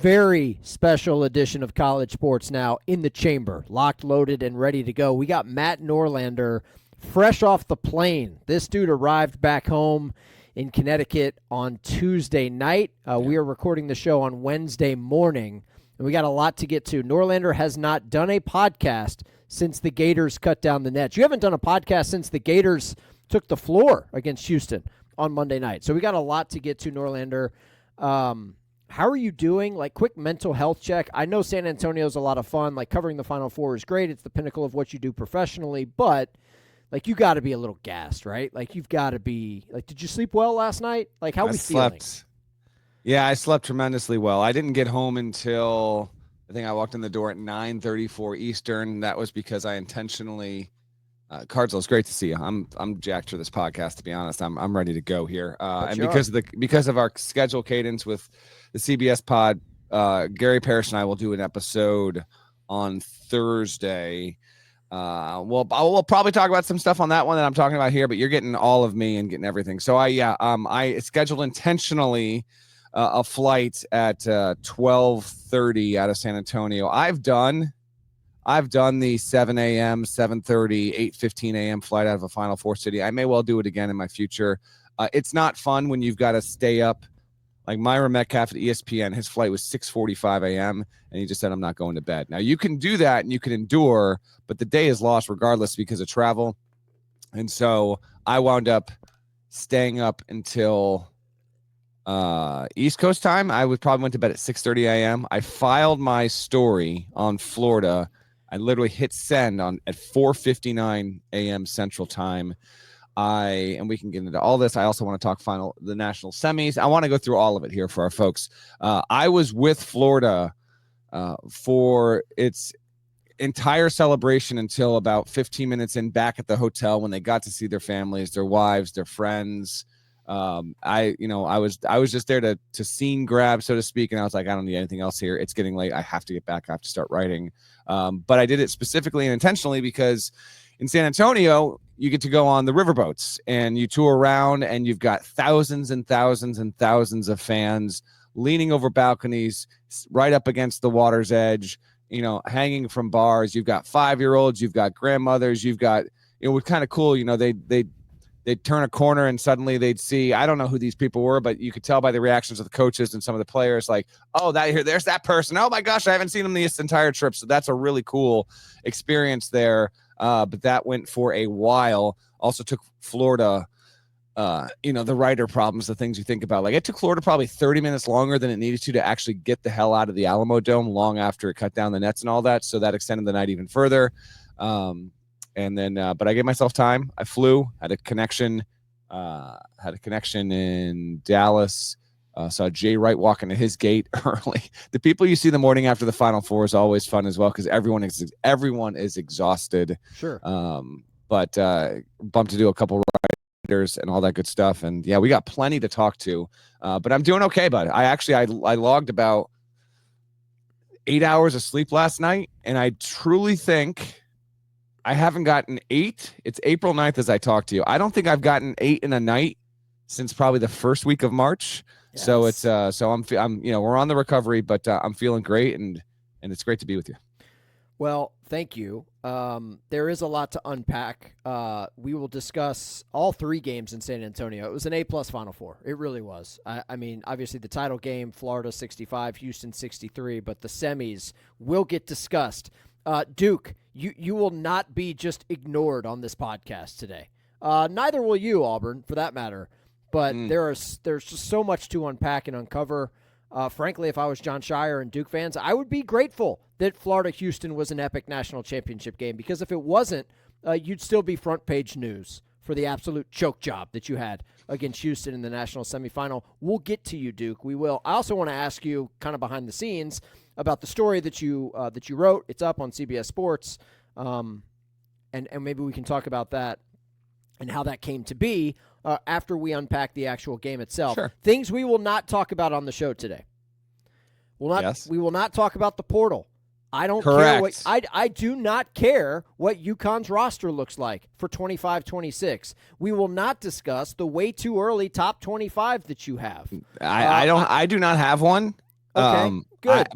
Very special edition of College Sports now in the chamber, locked, loaded, and ready to go. We got Matt Norlander fresh off the plane. This dude arrived back home in Connecticut on Tuesday night. We are recording the show on Wednesday morning, and we got a lot to get to. Norlander has not done a podcast since the Gators cut down the nets. You haven't done a podcast since the Gators took the floor against Houston on Monday night. So we got a lot to get to, Norlander. How are you doing? Like, quick mental health check. I know San Antonio's a lot of fun. Like, covering the Final Four is great. It's the pinnacle of what you do professionally. But, like, you got to be a little gassed, right? Like, you've got to be – like, did you sleep well last night? Like, how are we feeling? Yeah, I slept tremendously well. I didn't get home until I think I walked in the door at 9:34 Eastern. That was because I intentionally Cardsell, it's great to see you. I'm jacked for this podcast, to be honest. I'm ready to go here. And because of our schedule cadence with the CBS pod, Gary Parrish and I will do an episode on Thursday. We'll probably talk about some stuff on that one that I'm talking about here, but you're getting all of me and getting everything. So I scheduled intentionally a flight at 12:30 out of San Antonio. I've done the 7 a.m., 7:30, 8:15 a.m. flight out of a Final Four city. I may well do it again in my future. It's not fun when you've got to stay up. Like Myra Metcalf at ESPN, his flight was 6:45 a.m., and he just said, I'm not going to bed. Now, you can do that, and you can endure, but the day is lost regardless because of travel. And so I wound up staying up until East Coast time. I probably went to bed at 6:30 a.m. I filed my story on Florida. I literally hit send at 4:59 a.m. Central Time. And we can get into all this. I also want to talk the national semis. I want to go through all of it here for our folks. I was with Florida for its entire celebration until about 15 minutes in, back at the hotel when they got to see their families, their wives, their friends. I was just there to scene grab, so to speak. And I was like, I don't need anything else here. It's getting late. I have to get back. I have to start writing. But I did it specifically and intentionally because in San Antonio, you get to go on the riverboats and you tour around, and you've got thousands and thousands and thousands of fans leaning over balconies right up against the water's edge, hanging from bars. You've got 5-year-olds, you've got grandmothers, you've got, it was kind of cool. They'd turn a corner and suddenly they'd see, I don't know who these people were, but you could tell by the reactions of the coaches and some of the players, like, oh, there's that person. Oh my gosh, I haven't seen them this entire trip. So that's a really cool experience there. But that went for a while. Also took Florida, the writer problems, the things you think about. Like, it took Florida probably 30 minutes longer than it needed to actually get the hell out of the Alamodome long after it cut down the nets and all that. So that extended the night even further. And then, but I gave myself time. I flew, had a connection in Dallas. Saw Jay Wright walking to his gate early. The people you see the morning after the Final Four is always fun as well, because everyone is exhausted. Sure. But bumped to do a couple writers and all that good stuff. And yeah, we got plenty to talk to. But I'm doing okay, bud. I logged about 8 hours of sleep last night, and I truly think I haven't gotten 8. It's April 9th as I talk to you. I don't think I've gotten 8 in a night since probably the first week of March. Yes. So it's I'm we're on the recovery, but I'm feeling great, and it's great to be with you. Well, thank you. There is a lot to unpack. We will discuss all 3 games in San Antonio. It was an A+ Final Four. It really was. I mean, obviously the title game, Florida 65, Houston 63, but the semis will get discussed. Duke, you will not be just ignored on this podcast today. Neither will you, Auburn, for that matter. But there's just so much to unpack and uncover. Frankly, if I was John Shire and Duke fans, I would be grateful that Florida-Houston was an epic national championship game, because if it wasn't, you'd still be front page news for the absolute choke job that you had against Houston in the national semifinal. We'll get to you, Duke. We will. I also want to ask you, kind of behind the scenes, about the story that you wrote. It's up on CBS Sports, and maybe we can talk about that and how that came to be after we unpack the actual game itself. Sure. Things we will not talk about on the show today. We will not talk about the portal. I don't care what I do not care what UConn's roster looks like for 25-26. We will not discuss the way too early top 25 that you have. I do not have one. Okay, good.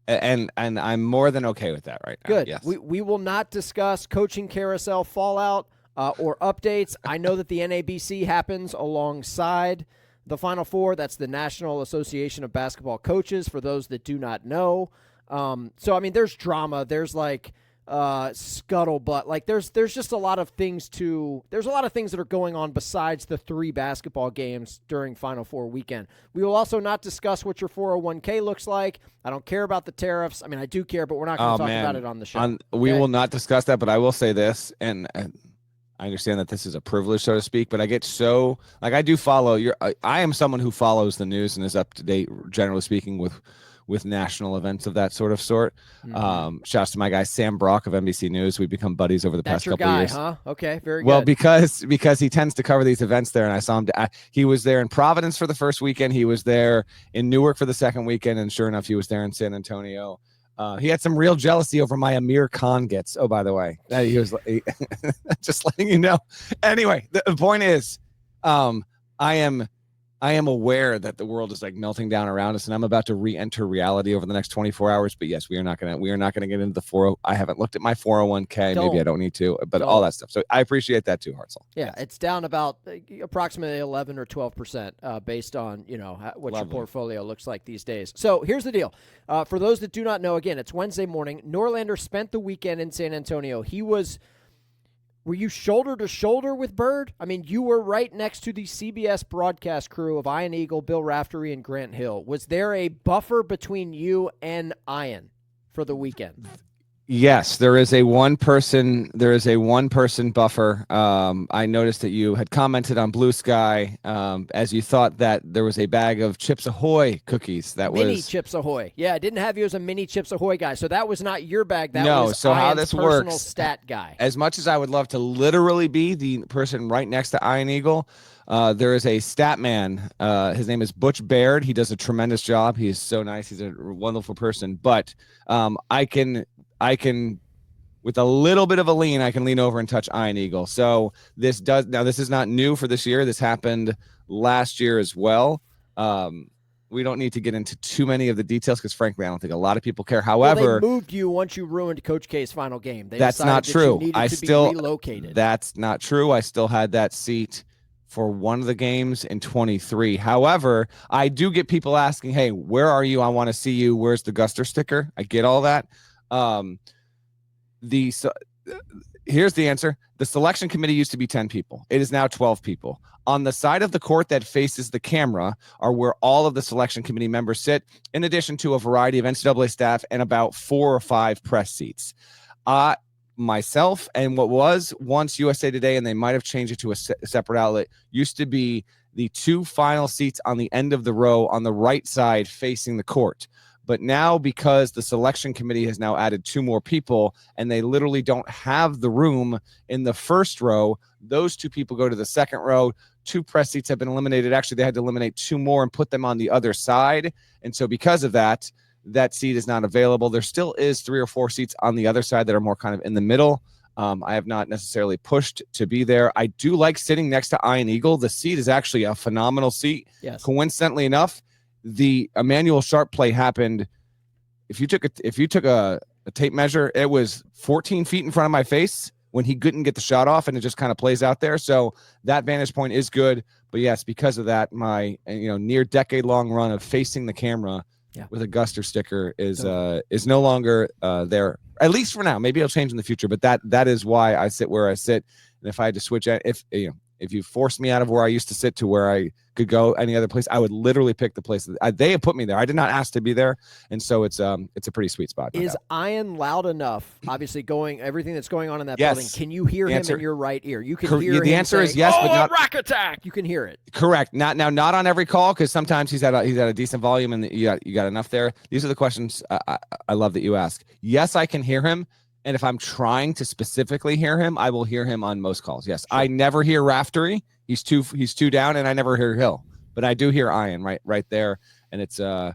And I'm more than okay with that right now. Good. Yes. We will not discuss coaching carousel fallout or updates. I know that the NABC happens alongside the Final Four. That's the National Association of Basketball Coaches, for those that do not know. So, I mean, there's drama. There's like scuttlebutt. Like there's just a lot of things there's a lot of things that are going on besides the 3 basketball games during Final Four weekend. We will also not discuss what your 401k looks like. I don't care about the tariffs. I mean, I do care, but we're not going to talk about it on the show. We will not discuss that, but I will say this, and I understand that this is a privilege, so to speak, but I get so, like, I do follow I am someone who follows the news and is up to date, generally speaking, with national events of that sort. Mm-hmm. Shouts to my guy Sam Brock of NBC News. We've become buddies over the past couple of years. Huh? Okay, very good. Well, because he tends to cover these events there, and I saw him. He was there in Providence for the first weekend. He was there in Newark for the second weekend, and sure enough, he was there in San Antonio. He had some real jealousy over my Amir Khan gets. Oh, by the way, he was just letting you know. Anyway, the point is, I am aware that the world is like melting down around us, and I'm about to re-enter reality over the next 24 hours. But yes, we are not gonna get into the 40. I haven't looked at my 401k. Maybe I don't need to, but all that stuff. So I appreciate that too, Hartzell. Yeah, it's down about approximately 11 or 12% based on what your portfolio looks like these days. So here's the deal. For those that do not know, again, it's Wednesday morning. Norlander spent the weekend in San Antonio. Were you shoulder to shoulder with Bird? I mean, you were right next to the CBS broadcast crew of Ian Eagle, Bill Raftery, and Grant Hill. Was there a buffer between you and Ian for the weekend? Yes, there is a one person buffer. I noticed that you had commented on Blue Sky as you thought that there was a bag of Chips Ahoy cookies. Mini Chips Ahoy. Yeah, I didn't have you as a mini Chips Ahoy guy, so that was not your bag. That was so Ian's how this personal works, stat guy. As much as I would love to literally be the person right next to Ian Eagle, there is a stat man. His name is Butch Baird. He does a tremendous job. He is so nice. He's a wonderful person. But I can, with a little bit of a lean, I can lean over and touch Ian Eagle. So this is not new for this year. This happened last year as well. We don't need to get into too many of the details because, frankly, I don't think a lot of people care. However, they moved you once you ruined Coach K's final game. That's not true. Be relocated. That's not true. I still had that seat for one of the games in 23. However, I do get people asking, "Hey, where are you? I want to see you. Where's the Guster sticker?" I get all that. Here's the answer. The selection committee used to be 10 people. It is now 12 people. On the side of the court that faces the camera are where all of the selection committee members sit, in addition to a variety of NCAA staff and about 4 or 5 press seats. Myself and what was once USA Today, and they might have changed it to a separate outlet, used to be the 2 final seats on the end of the row on the right side facing the court. But now, because the selection committee has now added 2 more people and they literally don't have the room in the first row, those 2 people go to the second row. 2 press seats have been eliminated. Actually, they had to eliminate 2 more and put them on the other side. And so because of that, that seat is not available. There still is 3 or 4 seats on the other side that are more kind of in the middle. I have not necessarily pushed to be there. I do like sitting next to Ian Eagle. The seat is actually a phenomenal seat. Yes. Coincidentally enough, the Emmanuel Sharp play happened. If you took a tape measure, it was 14 feet in front of my face when he couldn't get the shot off, and it just kind of plays out there. So that vantage point is good. But yes, because of that, my near decade-long run of facing the camera with a Guster sticker is no longer there, at least for now. Maybe it'll change in the future, but that is why I sit where I sit. And if I had to switch, if you forced me out of where I used to sit to where I could go any other place, I would literally pick the place they have put me there. I did not ask to be there, and so it's a pretty sweet spot. Is Ian loud enough? Obviously, everything that's going on in that building. Can you hear him in your right ear? You can hear him. The answer is yes, but not rack attack. You can hear it. Correct. Not on every call, because sometimes he's at a decent volume and you got enough there. These are the questions I love that you ask. Yes, I can hear him. And if I'm trying to specifically hear him, I will hear him on most calls. Yes, sure. I never hear Raftery. He's too down, and I never hear Hill. But I do hear Ian right there, and it's a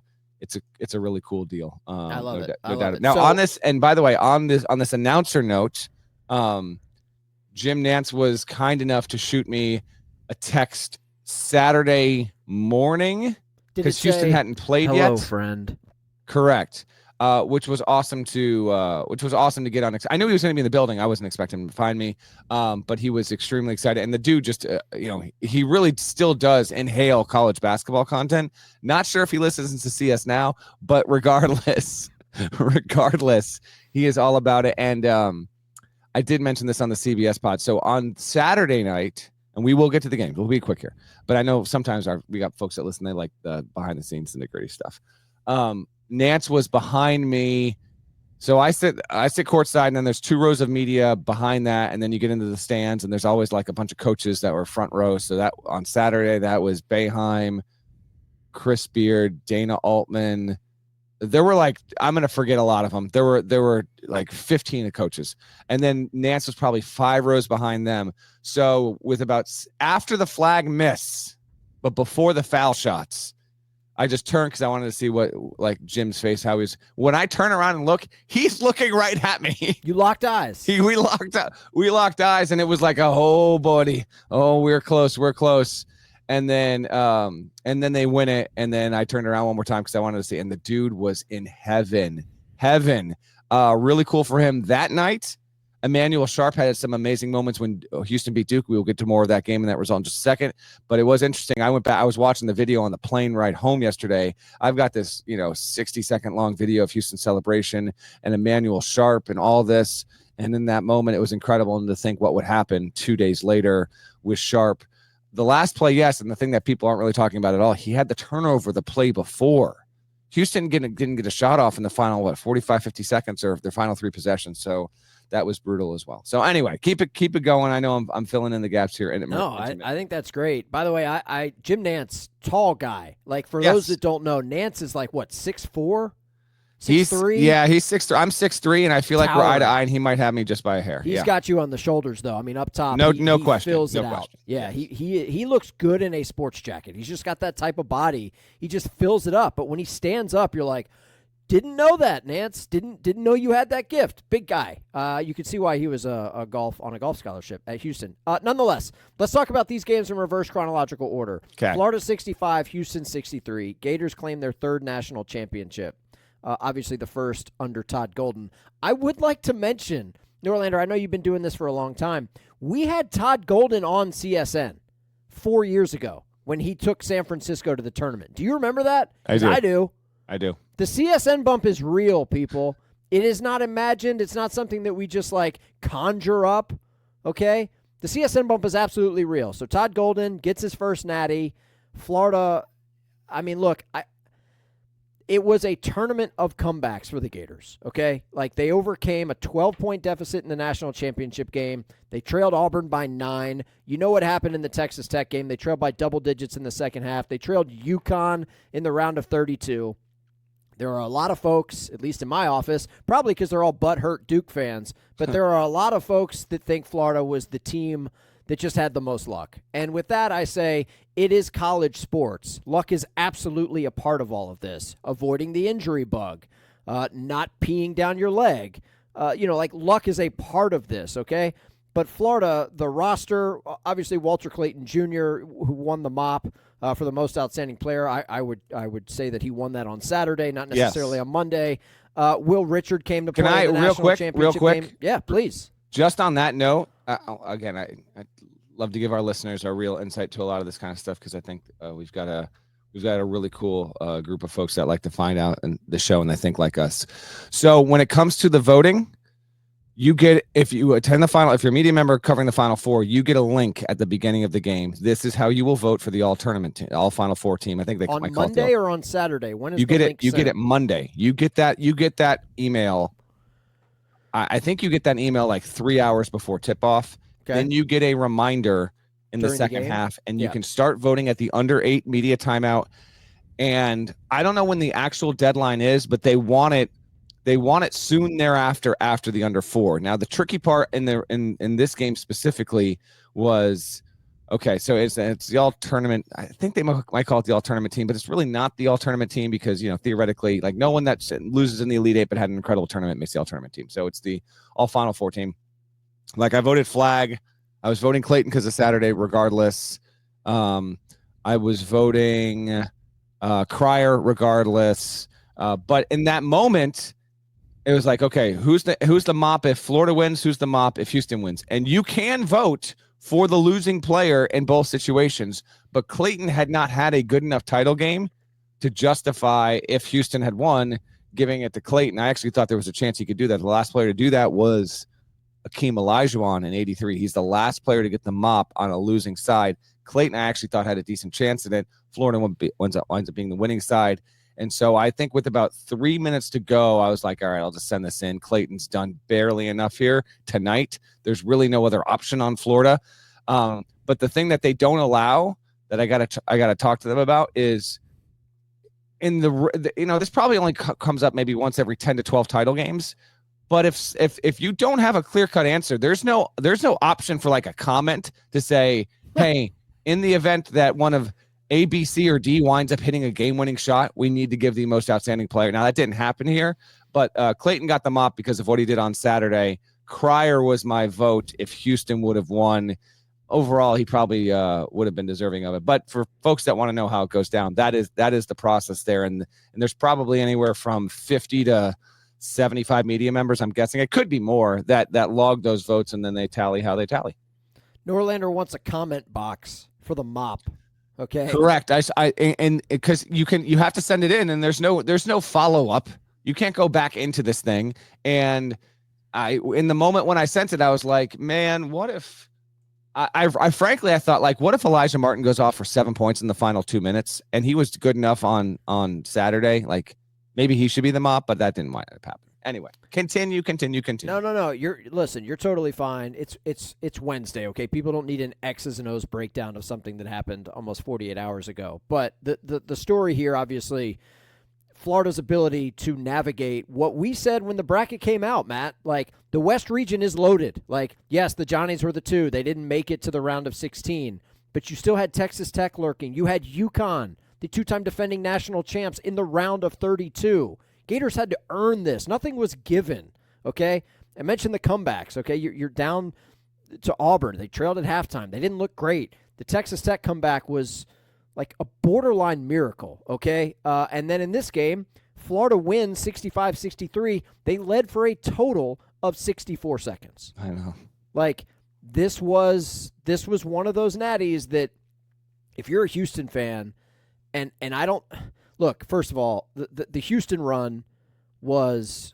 really cool deal. I love it. No doubt. Now on this, and by the way, on this announcer note, Jim Nantz was kind enough to shoot me a text Saturday morning because Houston hadn't played yet. Hello, friend. Correct. Which was awesome to get on. I knew he was going to be in the building. I wasn't expecting him to find me, but he was extremely excited. And the dude just, he really still does inhale college basketball content. Not sure if he listens to CS now, but regardless, he is all about it. And I did mention this on the CBS pod. So on Saturday night, and we will get to the game. We'll be quick here, but I know sometimes we got folks that listen. They like the behind the scenes, nitty gritty stuff. Nance was behind me. So I sit courtside, and then there's 2 rows of media behind that. And then you get into the stands, and there's always like a bunch of coaches that were front row. So that on Saturday, that was Boeheim, Chris Beard, Dana Altman. There were like, I'm going to forget a lot of them. There were like 15 coaches. And then Nance was probably 5 rows behind them. So with after the flag miss, but before the foul shots, I just turned because I wanted to see what, like, Jim's face, how he's. When I turn around and look, he's looking right at me. You locked eyes. We locked eyes, and it was like, oh, buddy. Oh, we're close. And then they win it, and then I turned around one more time because I wanted to see, and the dude was in heaven. Really cool for him that night. Emmanuel Sharp had some amazing moments when Houston beat Duke. We will get to more of that game and that result in just a second. But it was interesting. I went back. I was watching the video on the plane ride home yesterday. I've got this, 60-second long video of Houston celebration and Emmanuel Sharp and all this. And in that moment, it was incredible. And to think what would happen 2 days later with Sharp. The last play, yes, and the thing that people aren't really talking about at all, he had the turnover the play before. Houston didn't get a shot off in the final, 45, 50 seconds or their final 3 possessions. So that was brutal as well. So anyway, keep it going. I know I'm filling in the gaps here. I think that's great. By the way, Jim Nance, tall guy. Like, for those that don't know, Nance is like, what, 6'4"? 6'3"? Yeah, he's 6'3". I'm 6'3", and I feel like we're eye to eye, and he might have me just by a hair. He's got you on the shoulders, though. I mean, up top, no he question. Fills it no out. question. Yeah, he looks good in a sports jacket. He's just got that type of body. He just fills it up. But when he stands up, you're like, didn't know that, Nance. Didn't know you had that gift. Big guy. You can see why he was on a golf scholarship at Houston. Nonetheless, let's talk about these games in reverse chronological order. Okay. Florida 65, Houston 63. Gators claim their 3rd national championship. Obviously the first under Todd Golden. I would like to mention, Norlander, I know you've been doing this for a long time. We had Todd Golden on CSN 4 years ago when he took San Francisco to the tournament. Do you remember that? I do. The CSN bump is real, people. It is not imagined. It's not something that we just like conjure up, okay? The CSN bump is absolutely real. So Todd Golden gets his first natty. Florida, I mean, look, it was a tournament of comebacks for the Gators, okay? Like, they overcame a 12-point deficit in the national championship game. They trailed Auburn by 9. You know what happened in the Texas Tech game. They trailed by double digits in the second half. They trailed UConn in the round of 32. There are a lot of folks, at least in my office, probably because they're all butthurt Duke fans, but there are a lot of folks that think Florida was the team that just had the most luck. And with that, I say it is college sports. Luck is absolutely a part of all of this. Avoiding the injury bug, not peeing down your leg. Luck is a part of this, okay? But Florida, the roster, obviously Walter Clayton Jr., who won the mop for the most outstanding player. I would say that he won that on Saturday, not necessarily on Monday. Will Richard came to play in the national championship game. Yeah, please. Just on that note, again, I'd love to give our listeners a real insight to a lot of this kind of stuff because I think we've got a really cool group of folks that like to find out in the show and they think like us. So when it comes to the voting, you get, if you attend the final, if you're a media member covering the Final Four, you get a link at the beginning of the game. This is how you will vote for the all tournament team, all Final Four team. I think they on Monday or on Saturday. When is you the get link it? You sent? get it Monday. You get that email. I think you get that email like 3 hours before tip off. Okay. Then you get a reminder in the second half, and you can start voting at the under 8 media timeout. And I don't know when the actual deadline is, but they want it. They want it soon thereafter after the under 4. Now, the tricky part in this game specifically was, okay, so it's the all tournament. I think they might call it the all tournament team, but it's really not the all tournament team because, theoretically, like no one that loses in the Elite 8 but had an incredible tournament makes the all tournament team. So it's the all Final Four team. Like I voted Flag. I was voting Clayton because of Saturday regardless. I was voting Cryer regardless. But in that moment, it was like, okay, who's the mop if Florida wins? Who's the mop if Houston wins? And you can vote for the losing player in both situations. But Clayton had not had a good enough title game to justify, if Houston had won, giving it to Clayton. I actually thought there was a chance he could do that. The last player to do that was Akeem Olajuwon in '83. He's the last player to get the mop on a losing side. Clayton, I actually thought, had a decent chance in it. Florida winds up being the winning side. And so I think with about 3 minutes to go, I was like, all right, I'll just send this in. Clayton's done barely enough here tonight. There's really no other option on Florida. But the thing that they don't allow that I gotta talk to them about is in this probably only comes up maybe once every 10 to 12 title games. But if you don't have a clear-cut answer, there's no option for like a comment to say, hey, in the event that one of A, B, C, or D winds up hitting a game-winning shot, we need to give the most outstanding player. Now, that didn't happen here, but Clayton got the mop because of what he did on Saturday. Cryer was my vote if Houston would have won. Overall, he probably would have been deserving of it. But for folks that want to know how it goes down, that is the process there. And there's probably anywhere from 50 to 75 media members, I'm guessing. It could be more that log those votes, and then they tally how they tally. Norlander wants a comment box for the mop. Okay. Correct. And because you have to send it in, and there's no follow up. You can't go back into this thing. And in the moment when I sent it, I was like, man, what if I frankly thought, like, what if Elijah Martin goes off for 7 points in the final 2 minutes, and he was good enough on Saturday, like maybe he should be the mop, but that didn't wind up happening. Anyway, continue. No. You're totally fine. It's Wednesday, okay? People don't need an X's and O's breakdown of something that happened almost 48 hours ago. But the story here, obviously, Florida's ability to navigate what we said when the bracket came out, Matt. Like, the West region is loaded. Like, yes, the Johnnies were the 2. They didn't make it to the round of 16. But you still had Texas Tech lurking. You had UConn, the 2-time defending national champs, in the round of 32. Gators had to earn this. Nothing was given, okay? I mentioned the comebacks, okay? You're down to Auburn. They trailed at halftime. They didn't look great. The Texas Tech comeback was like a borderline miracle, okay? And then in this game, Florida wins 65-63. They led for a total of 64 seconds. I know. Like, this was one of those natties that if you're a Houston fan, and I don't – look, first of all, the Houston run was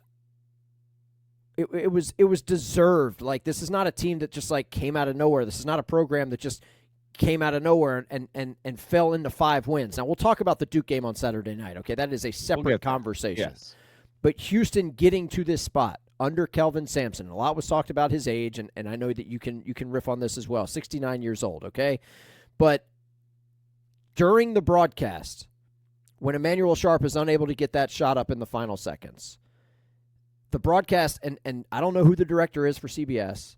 it was deserved. Like, this is not a team that just like came out of nowhere. This is not a program that just came out of nowhere and fell into 5 wins. Now, we'll talk about the Duke game on Saturday night, okay? That is a separate conversation. Yes. But Houston getting to this spot under Kelvin Sampson, a lot was talked about his age, and I know that you can riff on this as well. 69 years old, okay? But during the broadcast, when Emmanuel Sharp is unable to get that shot up in the final seconds, the broadcast, and I don't know who the director is for CBS,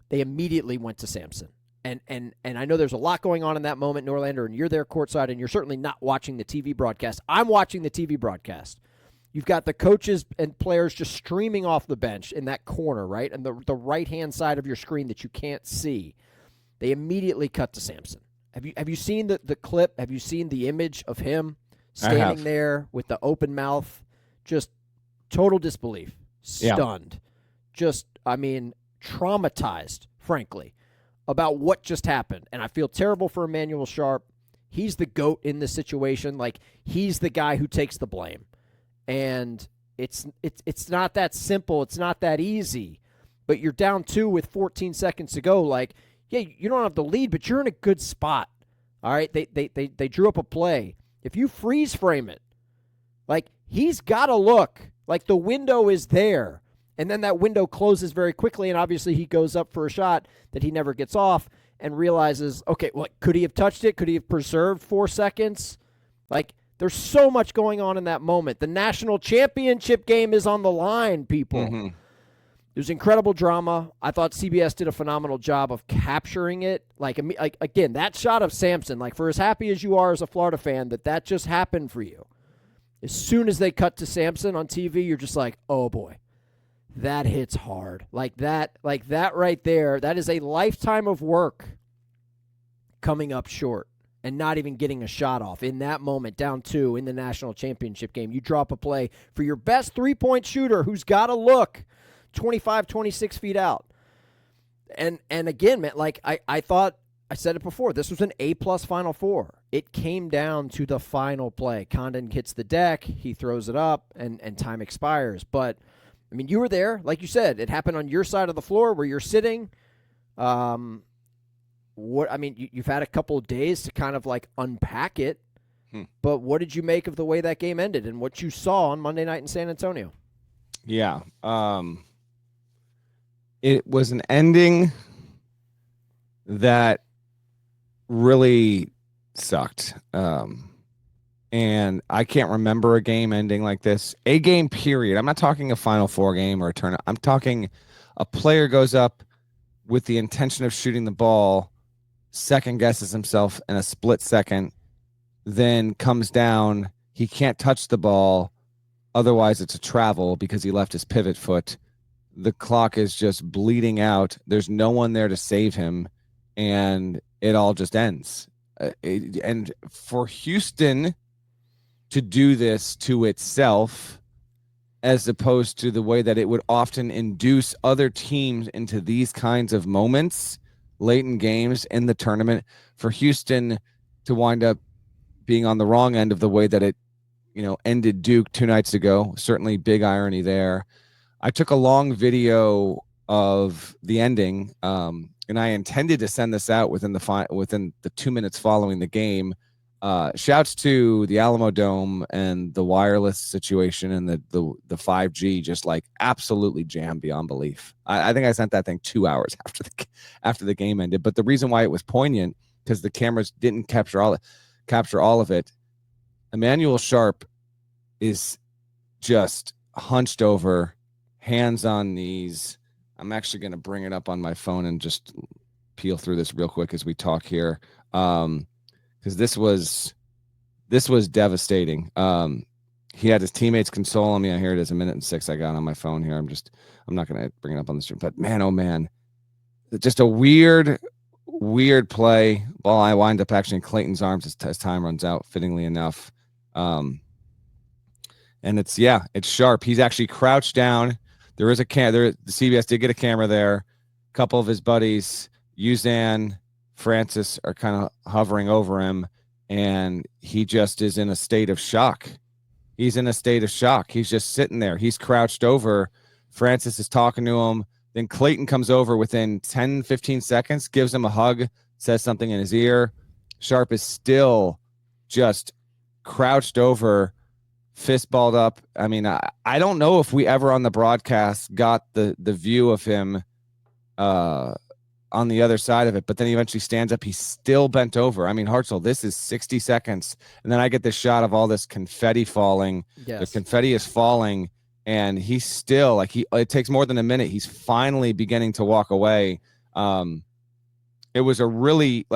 they immediately went to Sampson. And I know there's a lot going on in that moment, Norlander, and you're there courtside, and you're certainly not watching the TV broadcast. I'm watching the TV broadcast. You've got the coaches and players just streaming off the bench in that corner, right? And the right-hand side of your screen that you can't see. They immediately cut to Sampson. Have you seen the clip? Have you seen the image of him standing there with the open mouth, just total disbelief, stunned, just, I mean, traumatized, frankly, about what just happened. And I feel terrible for Emmanuel Sharp. He's the GOAT in this situation. Like, he's the guy who takes the blame. And it's not that simple. It's not that easy. But you're down 2 with 14 seconds to go. Like, yeah, you don't have the lead, but you're in a good spot. All right, they drew up a play. If you freeze frame it, like, he's got to look. Like, the window is there. And then that window closes very quickly, and obviously he goes up for a shot that he never gets off and realizes, okay, well, could he have touched it? Could he have preserved 4 seconds? Like, there's so much going on in that moment. The national championship game is on the line, people. Mm-hmm. There's incredible drama. I thought CBS did a phenomenal job of capturing it. Like, again, that shot of Sampson, like, for as happy as you are as a Florida fan that just happened for you, as soon as they cut to Sampson on TV, you're just like, oh, boy, that hits hard. Like that right there, that is a lifetime of work coming up short. and not even getting a shot off. In that moment, down 2 in the national championship game, you drop a play for your best three-point shooter who's got to look 25, 26 feet out. And again, man, like I thought, I said it before, this was an A-plus Final Four. It came down to the final play. Condon hits the deck, he throws it up, and time expires. But, I mean, you were there. Like you said, it happened on your side of the floor where you're sitting. You've had a couple of days to kind of like unpack it. But what did you make of the way that game ended and what you saw on Monday night in San Antonio? Yeah. It was an ending that really sucked. And I can't remember a game ending like this. A game, period. I'm not talking a Final Four game or a tournament. I'm talking a player goes up with the intention of shooting the ball, second guesses himself in a split second, then comes down. He can't touch the ball. Otherwise, it's a travel because he left his pivot foot. The clock is just bleeding out. There's no one there to save him, and it all just ends. And for Houston to do this to itself, as opposed to the way that it would often induce other teams into these kinds of moments late in games in the tournament, for Houston to wind up being on the wrong end of the way that it, ended Duke 2 nights ago, certainly big irony there. I took a long video of the ending, and I intended to send this out within the 2 minutes following the game. Shouts to the Alamodome and the wireless situation and the 5G just like absolutely jammed beyond belief. I think I sent that thing 2 hours after the game ended. But the reason why it was poignant, because the cameras didn't capture all of it. Emmanuel Sharp is just hunched over, hands on knees. I'm actually going to bring it up on my phone and just peel through this real quick as we talk here. Because this was devastating. He had his teammates console him. Yeah, here it is, 1:06 I got on my phone here. I'm not going to bring it up on the stream, but man, oh man, just a weird play. Ball I wind up actually in Clayton's arms as time runs out, fittingly enough. And it's Sharp. He's actually crouched down. There is the CBS did get a camera there. A couple of his buddies, Uzan, Francis, are kind of hovering over him, and he just is in a state of shock. He's just sitting there. He's crouched over. Francis is talking to him. Then Clayton comes over within 10, 15 seconds, gives him a hug, says something in his ear. Sharp is still just crouched over, fist balled up. I mean, I don't know if we ever on the broadcast got the view of him on the other side of it, but then he eventually stands up. He's still bent over. I mean, Hartzell, this is 60 seconds. And then I get this shot of all this confetti falling. Yes. The confetti is falling, and he's still it takes more than a minute. He's finally beginning to walk away. It was a really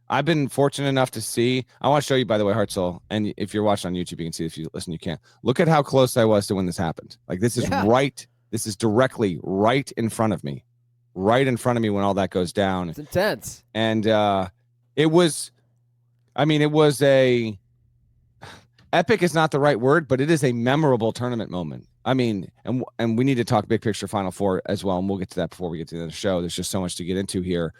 I've been fortunate enough to see. I want to show you, by the way, Hartzell, and if you're watching on YouTube, you can see. If you listen, you can't. Look at how close I was to when this happened. This is right. This is directly right in front of me. Right in front of me when all that goes down. It's intense. And it was a epic is not the right word, but it is a memorable tournament moment. I mean, and we need to talk big picture Final Four as well, and we'll get to that before we get to the show. There's just so much to get into here.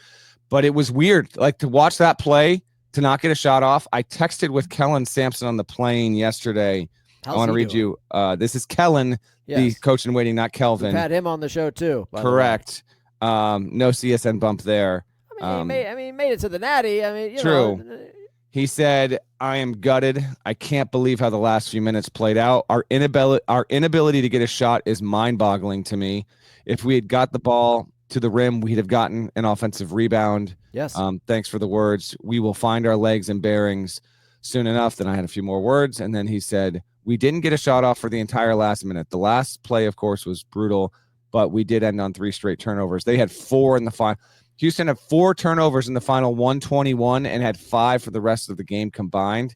But it was weird, to watch that play, to not get a shot off. I texted with Kellen Sampson on the plane yesterday. I want to read you. This is Kellen, the coach in waiting, not Kelvin. We've had him on the show too. Correct. No CSN bump there. He made it to the Natty. True. He said, "I am gutted. I can't believe how the last few minutes played out. Our inability to get a shot is mind-boggling to me. If we had got the ball to the rim, we'd have gotten an offensive rebound." Yes. Thanks for the words. "We will find our legs and bearings soon enough." Then I had a few more words, and then he said, "We didn't get a shot off for the entire last minute. The last play, of course, was brutal, but we did end on 3 straight turnovers." They had 4 in the final. Houston had 4 turnovers in the final 121 and had 5 for the rest of the game combined.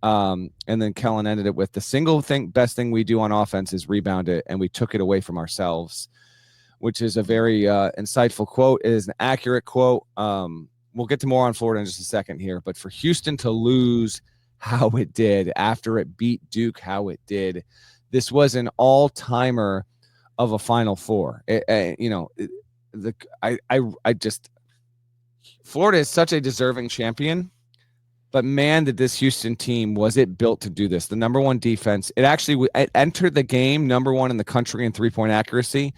And then Kellen ended it with, "The best thing we do on offense is rebound it, and we took it away from ourselves," which is a very insightful quote. It is an accurate quote. we'll get to more on Florida in just a second here, but for Houston to lose how it did after it beat Duke how it did, this was an all-timer of a Final Four. Florida is such a deserving champion, but man, did this Houston team, was it built to do this? The number one defense. It entered the game number one in the country in three-point accuracy,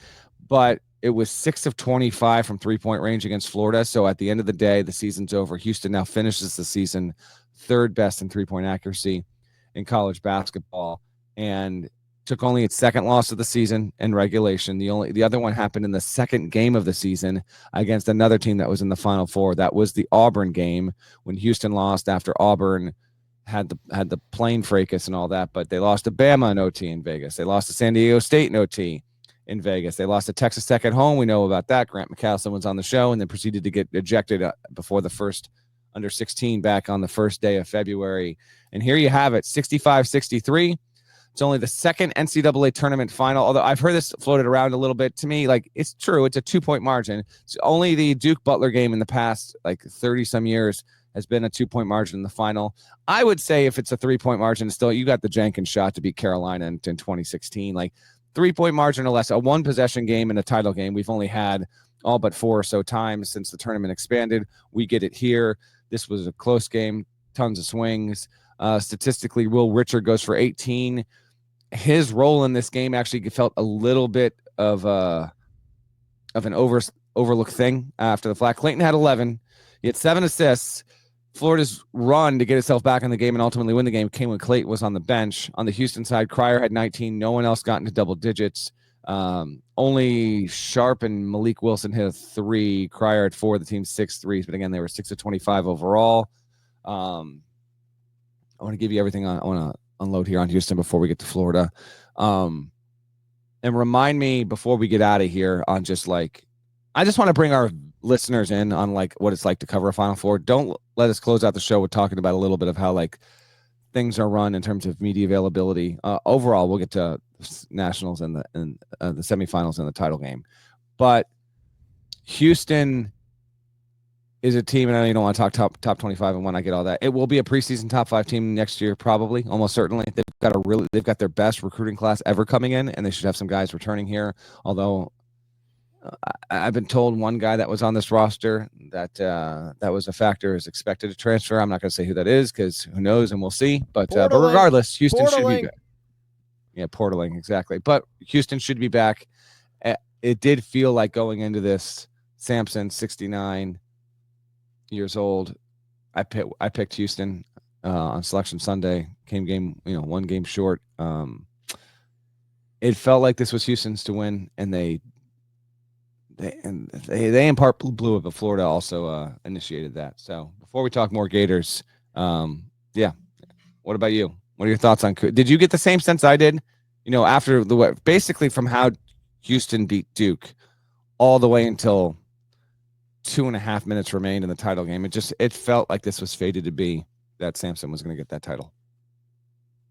but it was 6 of 25 from three-point range against Florida. So at the end of the day, the season's over. Houston now finishes the season third best in three-point accuracy in college basketball, and took only its second loss of the season in regulation. The other one happened in the second game of the season against another team that was in the Final Four. That was the Auburn game when Houston lost after Auburn had the plane fracas and all that, but they lost to Bama in OT in Vegas. They lost to San Diego State in OT in Vegas. They lost to Texas Tech at home. We know about that. Grant McCaslin was on the show and then proceeded to get ejected before the first under 16 back on the first day of February. And here you have it, 65-63. It's only the second NCAA tournament final, although I've heard this floated around a little bit. To me, like, it's true. It's a 2-point margin. It's only the Duke Butler game in the past, like, 30-some years has been a 2-point margin in the final. I would say if it's a 3-point margin, still, you got the Jenkins shot to beat Carolina in 2016. Like, 3-point margin or less, a one-possession game and a title game. We've only had all but 4 or so times since the tournament expanded. We get it here. This was a close game, tons of swings. Statistically, Will Richard goes for 18. His role in this game actually felt a little bit of an overlooked thing after the flat. Clayton had 11. He had 7 assists. Florida's run to get itself back in the game and ultimately win the game came when Clayton was on the bench. On the Houston side, Cryer had 19. No one else got into double digits. Only Sharp and Malik Wilson hit a 3. Cryer had 4. The team's 6 threes, but again, they were 6 of 25 overall. I want to give you everything. I want to unload here on Houston before we get to Florida. And remind me before we get out of here on just like, I just want to bring our listeners in on like what it's like to cover a Final Four. Don't let us close out the show with talking about a little bit of how like things are run in terms of media availability. Overall, we'll get to nationals and the semifinals and the title game. But Houston is a team, and I know you don't want to talk top 25 and when I get all that. It will be a preseason top 5 team next year, probably, almost certainly. They've got their best recruiting class ever coming in, and they should have some guys returning here. Although I've been told one guy that was on this roster that was a factor is expected to transfer. I'm not going to say who that is because who knows, and we'll see. But regardless, Houston should be back. Yeah, portaling, exactly. But Houston should be back. It did feel like going into this, Sampson, 69 years old. I picked Houston on Selection Sunday. One game short. It felt like this was Houston's to win, and they in part blew it, but Florida also initiated that. So before we talk more Gators, yeah, what about you? What are your thoughts on? Did you get the same sense I did? After basically from how Houston beat Duke all the way until 2.5 minutes remained in the title game. It felt like this was fated to be that Sampson was going to get that title.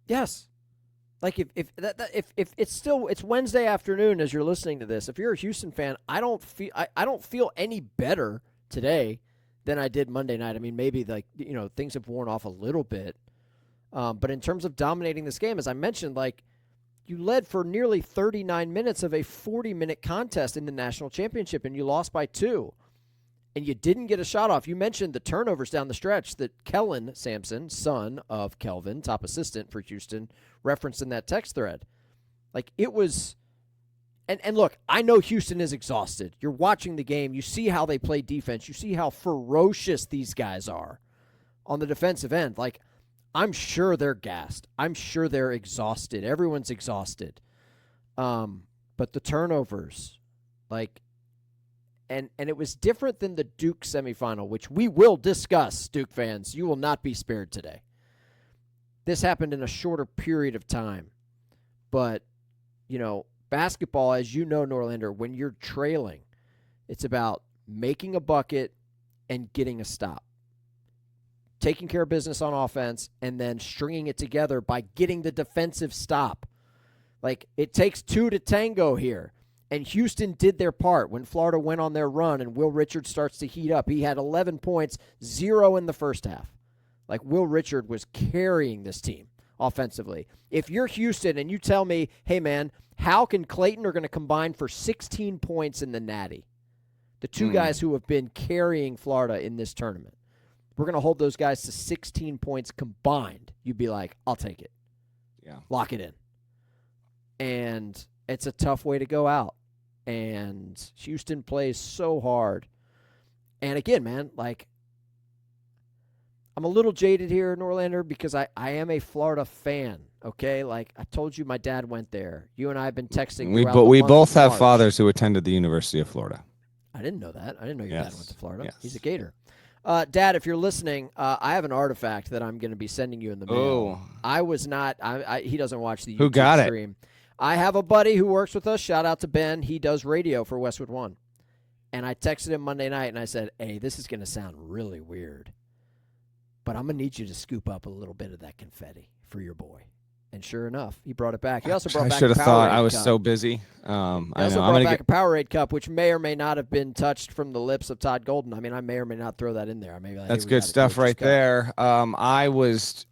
Yes. Like if it's Wednesday afternoon as you're listening to this, if you're a Houston fan, I don't feel any better today than I did Monday night. I mean, maybe things have worn off a little bit. But in terms of dominating this game, as I mentioned, like you led for nearly 39 minutes of a 40-minute contest in the national championship, and you lost by 2. And you didn't get a shot off. You mentioned the turnovers down the stretch that Kellen Sampson, son of Kelvin, top assistant for Houston, referenced in that text thread. Like, it was – and look, I know Houston is exhausted. You're watching the game. You see how they play defense. You see how ferocious these guys are on the defensive end. Like, I'm sure they're gassed. I'm sure they're exhausted. Everyone's exhausted. But the turnovers, like – And it was different than the Duke semifinal, which we will discuss, Duke fans. You will not be spared today. This happened in a shorter period of time. But, basketball, as you know, Norlander, when you're trailing, it's about making a bucket and getting a stop. Taking care of business on offense and then stringing it together by getting the defensive stop. Like, it takes 2 to tango here. And Houston did their part when Florida went on their run and Will Richard starts to heat up. He had 11 points, 0 in the first half. Like, Will Richard was carrying this team offensively. If you're Houston and you tell me, hey, man, Houck and Clayton are going to combine for 16 points in the Natty, the two guys who have been carrying Florida in this tournament, we're going to hold those guys to 16 points combined. You'd be like, I'll take it. Yeah. Lock it in. And it's a tough way to go out. And Houston plays so hard. And again, man, like, I'm a little jaded here, Norlander, because I am a Florida fan, okay? Like, I told you my dad went there. You and I have been texting throughout the We month both of have March. fathers who attended the University of Florida. I didn't know that. I didn't know your dad went to Florida. Yes. He's a Gator. Dad, if you're listening, I have an artifact that I'm going to be sending you in the mail. Oh. I was not he doesn't watch the YouTube Who got stream. I have a buddy who works with us. Shout out to Ben. He does radio for Westwood One. And I texted him Monday night, and I said, hey, this is going to sound really weird, but I'm going to need you to scoop up a little bit of that confetti for your boy. And sure enough, he brought it back. He also brought back should a have thought Powerade I was cup. so busy. He also brought back a Powerade cup, which may or may not have been touched from the lips of Todd Golden. I mean, I may or may not throw that in there. That's good stuff right there. Artifacts.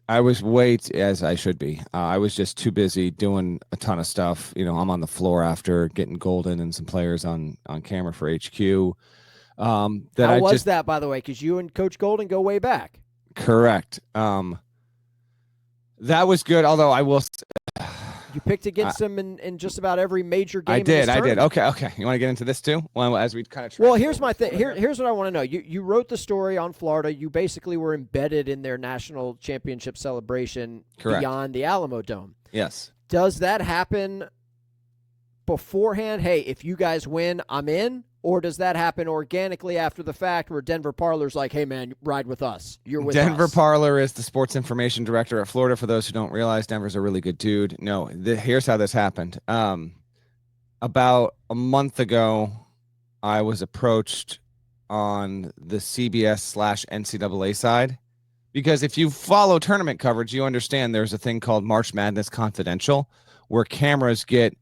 I was as I should be. I was just too busy doing a ton of stuff. You know, I'm on the floor after getting Golden and some players on camera for HQ. How was that, by the way? Because you and Coach Golden go way back. Correct. That was good, although I will. You picked against him in just about every major game. I did. Okay. You want to get into this too? Well, as we kind of. Well, here's my thing. Here's what I want to know. You wrote the story on Florida. You basically were embedded in their national championship celebration. Correct. Beyond the Alamodome. Yes. Does that happen beforehand? Hey, if you guys win, I'm in. Or does that happen organically after the fact where Denver Parler's like, hey, man, ride with us. You're with Denver us. Parler is the sports information director at Florida. For those who don't realize, Denver's a really good dude. No, here's how this happened. About a month ago, I was approached on the CBS/NCAA side. Because if you follow tournament coverage, you understand there's a thing called March Madness Confidential, where cameras get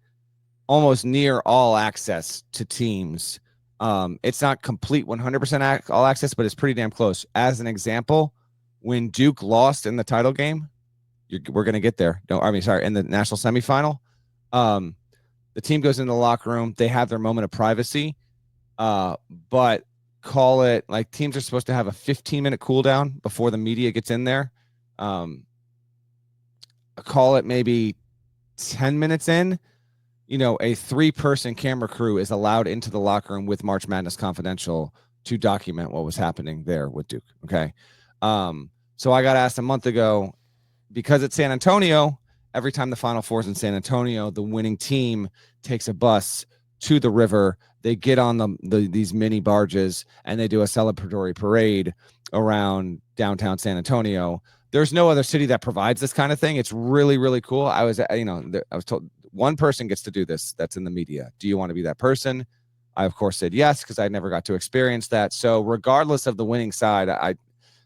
almost near all access to teams. It's not complete 100% all access, but it's pretty damn close. As an example, when Duke lost in the title game, we're going to get there. In the national semifinal, the team goes into the locker room. They have their moment of privacy, but call it like teams are supposed to have a 15-minute cool down before the media gets in there. Call it maybe 10 minutes in. You know, a 3-person camera crew is allowed into the locker room with March Madness Confidential to document what was happening there with Duke. Okay. So I got asked a month ago, because it's San Antonio, every time the Final Four is in San Antonio, the winning team takes a bus to the river. They get on these mini barges and they do a celebratory parade around downtown San Antonio. There's no other city that provides this kind of thing. It's really, really cool. I was told one person gets to do this that's in the media. Do you want to be that person? I, of course, said yes, because I never got to experience that. So regardless of the winning side, I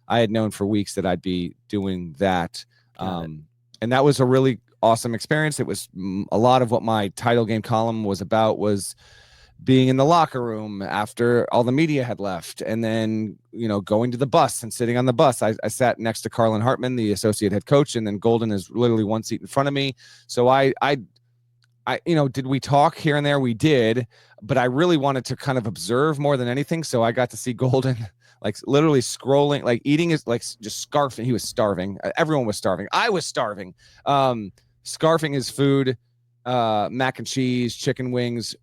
had known for weeks that I'd be doing that. And that was a really awesome experience. It was a lot of what my title game column was about, was being in the locker room after all the media had left, and then, going to the bus and sitting on the bus. I sat next to Carlin Hartman, the associate head coach, and then Golden is literally one seat in front of me. So I did we talk here and there? We did, but I really wanted to kind of observe more than anything. So I got to see Golden like literally scrolling, like eating his, like just scarfing. He was starving. Everyone was starving. I was starving. Scarfing his food, mac and cheese, chicken wings,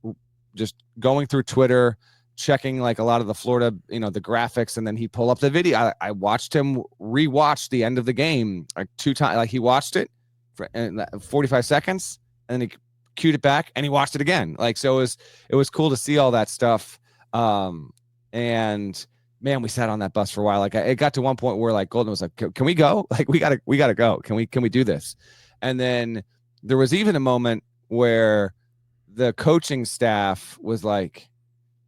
just going through Twitter, checking like a lot of the Florida, the graphics. And then he pulled up the video. I watched him rewatch the end of the game like 2 times. Like he watched it for 45 seconds and then he cued it back and he watched it again. Like, so it was cool to see all that stuff. And man, we sat on that bus for a while. Like it got to one point where like Golden was like, can we go? Like we gotta go. Can we do this? And then there was even a moment where the coaching staff was like,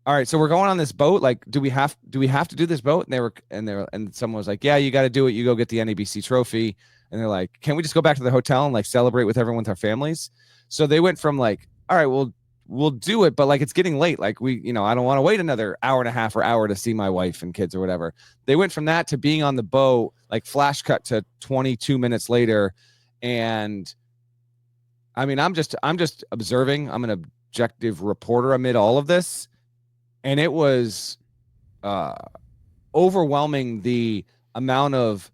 all right, so we're going on this boat. Like, do we have to do this boat? And someone was like, yeah, you got to do it. You go get the NABC trophy. And they're like, can we just go back to the hotel and like celebrate with everyone with our families? So they went from like, all right, we'll we'll do it, but like it's getting late. Like I don't want to wait another hour and a half or hour to see my wife and kids or whatever. They went from that to being on the boat, like flash cut to 22 minutes later. And I mean, I'm just observing. I'm an objective reporter amid all of this. And it was overwhelming, the amount of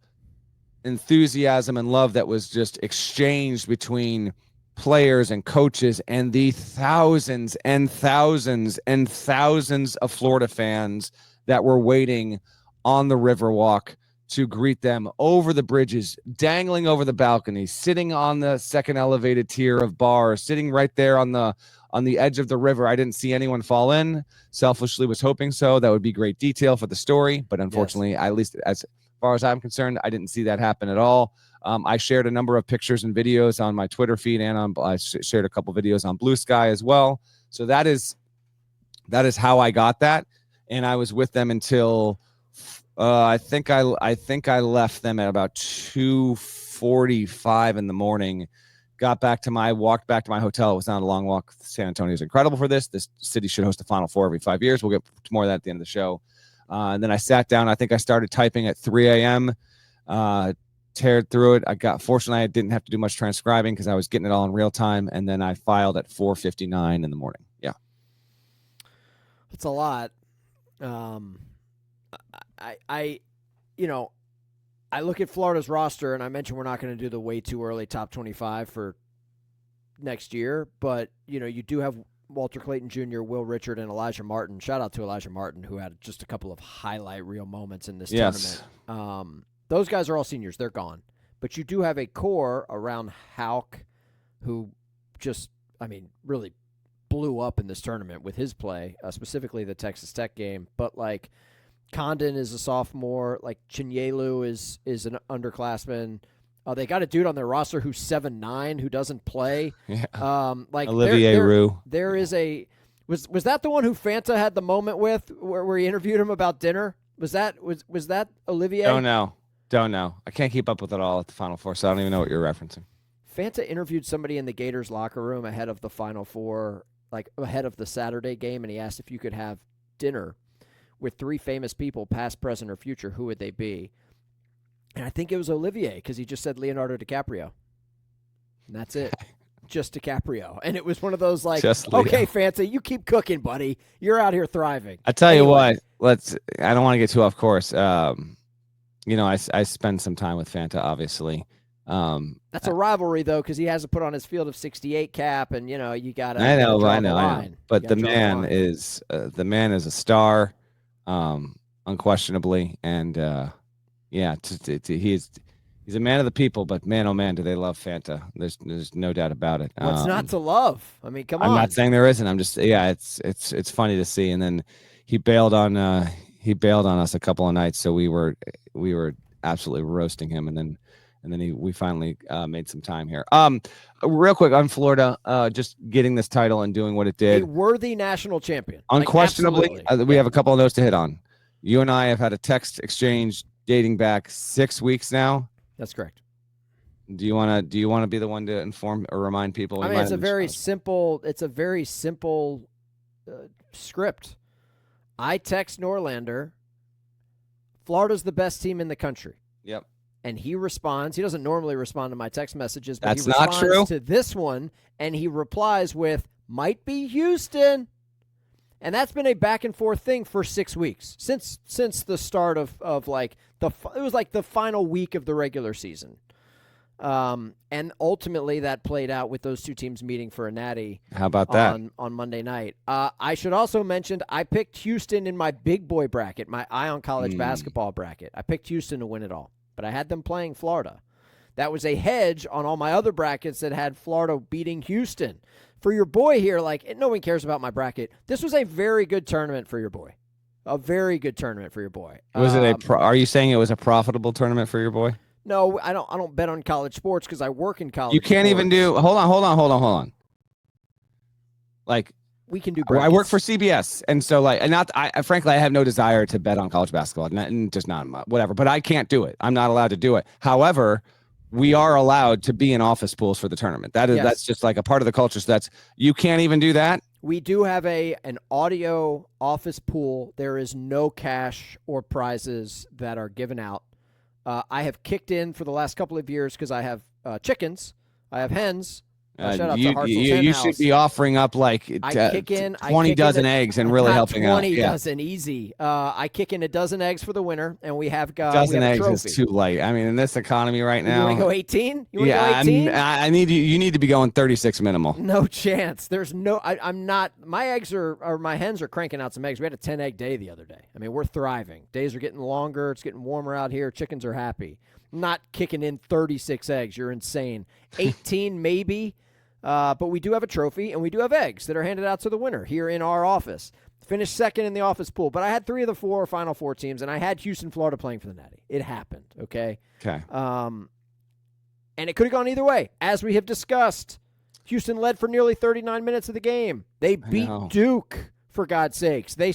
enthusiasm and love that was just exchanged between players and coaches and the thousands and thousands and thousands of Florida fans that were waiting on the Riverwalk to greet them over the bridges, dangling over the balconies, sitting on the second elevated tier of bars, sitting right there on the edge of the river. I didn't see anyone fall in. Selfishly was hoping so. That would be great detail for the story, but unfortunately, yes, at least as far as I'm concerned, I didn't see that happen at all. I shared a number of pictures and videos on my Twitter feed, and I shared a couple videos on Blue Sky as well. So that is how I got that, and I was with them until I think I left them at about 2:45 in the morning. Walked back to my hotel. It was not a long walk. San Antonio is incredible for this. This city should host a Final Four every 5 years. We'll get to more of that at the end of the show. And then I sat down. I think I started typing at 3 a.m. Teared through it. Fortunately, I didn't have to do much transcribing because I was getting it all in real time. And then I filed at 4:59 in the morning. Yeah. It's a lot. I look at Florida's roster, and I mentioned we're not going to do the way too early top 25 for next year, but you do have Walter Clayton Jr., Will Richard, and Elijah Martin. Shout out to Elijah Martin, who had just a couple of highlight reel moments in this tournament. Those guys are all seniors. They're gone. But you do have a core around Houck, who just, really blew up in this tournament with his play, specifically the Texas Tech game. But, Condon is a sophomore. Chinyelu is an underclassman. They got a dude on their roster who's 7'9", who doesn't play. Yeah. Olivier Roux. There is a was that the one who Fanta had the moment with where he interviewed him about dinner? Was that Olivier? Don't know. I can't keep up with it all at the Final Four, so I don't even know what you're referencing. Fanta interviewed somebody in the Gators locker room ahead of the Final Four, ahead of the Saturday game, and he asked if you could have dinner with 3 famous people, past, present, or future. Who would they be? And I think it was Olivier, because he just said Leonardo DiCaprio. And that's it. Just DiCaprio. And it was one of those okay, Fanta, you keep cooking, buddy. You're out here thriving. I tell you what, I don't want to get too off course. I spend some time with Fanta, obviously. That's a rivalry, though, because he has to put on his field of 68 cap, and you got to. I know. But the man is a star, unquestionably, and he's a man of the people. But man, oh man, do they love Fanta? There's no doubt about it. What's not to love? Come on. I'm not saying there isn't. I'm just it's funny to see. And then he bailed on us a couple of nights, so we were absolutely roasting him, and then we finally made some time here. Real quick on Florida, just getting this title and doing what it did. A worthy national champion. Unquestionably, we have a couple of those to hit on. You and I have had a text exchange dating back 6 weeks now. That's correct. Do you want to be the one to inform or remind people? It's a very simple script. I text Norlander, Florida's the best team in the country. Yep. And he responds. He doesn't normally respond to my text messages, but that's he responds not true. To this one, and he replies with, might be Houston. And that's been a back and forth thing for 6 weeks since the start of it was the final week of the regular season. And ultimately that played out with those two teams meeting for a natty. How about that? On Monday night. I should also mention I picked Houston in my big boy bracket, my Eye on College basketball bracket. I picked Houston to win it all, but I had them playing Florida. That was a hedge on all my other brackets that had Florida beating Houston. For your boy here, no one cares about my bracket. This was a very good tournament for your boy. A very good tournament for your boy. Was it are you saying it was a profitable tournament for your boy? No, I don't bet on college sports because I work in college. You can't sports. Even do. Hold on. We can do brackets. I work for CBS, and so frankly, I have no desire to bet on college basketball, and just not whatever. But I can't do it. I'm not allowed to do it. However, we are allowed to be in office pools for the tournament. That's just a part of the culture. So you can't even do that. We do have an audio office pool. There is no cash or prizes that are given out. I have kicked in for the last couple of years because I have chickens. I have hens. Shout out to Hartzell's Hen you House. should be offering up like 20 dozen eggs and really helping out. 20 dozen, easy. I kick in a dozen eggs for the winner, and we have dozen we have eggs a is trophy. too light. I mean, in this economy right now, You want to go 18? You want yeah, to go 18? I need you. You need to be going 36 minimal. No chance. There's no. I'm not. My eggs or my hens are cranking out some eggs. We had a 10-egg day the other day. I mean, we're thriving. Days are getting longer. It's getting warmer out here. Chickens are happy. I'm not kicking in 36 eggs. You're insane. 18 maybe. But we do have a trophy, and we do have eggs that are handed out to the winner here in our office. Finished second in the office pool, but I had 3 of the 4 Final Four teams, and I had Houston, Florida playing for the Natty. It happened, okay? Okay. And it could have gone either way. As we have discussed, Houston led for nearly 39 minutes of the game. They beat Duke, for God's sakes. They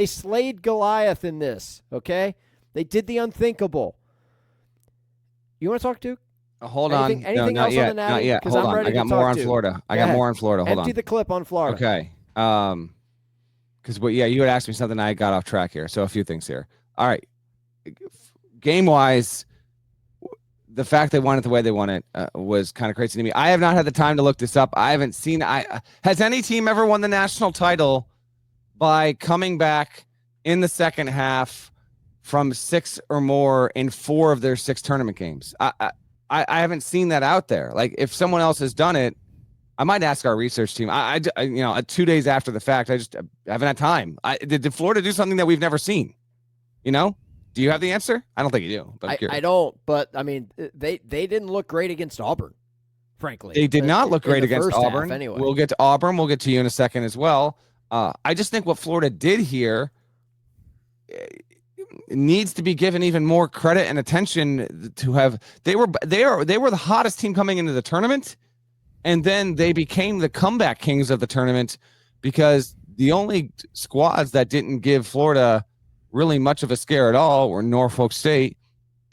slayed Goliath in this, okay? They did the unthinkable. You want to talk Duke? Hold anything, on. Anything no, not else yet. on the Natty? Not yet. Hold I'm on. ready I got to more talk on to. Florida. I Go got ahead. more on Florida. Hold Empty on. the clip on Florida. Okay. Because you had asked me something. I got off track here. So a few things here. All right. Game wise, the fact they won it the way they won it was kind of crazy to me. I have not had the time to look this up. I haven't seen. Has any team ever won the national title by coming back in the second half from 6 or more in 4 of their 6 tournament games? I haven't seen that out there. Like, if someone else has done it, I might ask our research team. 2 days after the fact, I haven't had time. Did Florida do something that we've never seen? Do you have the answer? I don't think you do. But I don't. But I mean, they didn't look great against Auburn. Frankly, they did not look great against Auburn. Anyway, we'll get to Auburn. We'll get to you in a second as well. I just think what Florida did here needs to be given even more credit and attention to have. They were the hottest team coming into the tournament, and then they became the comeback kings of the tournament because the only squads that didn't give Florida really much of a scare at all were Norfolk State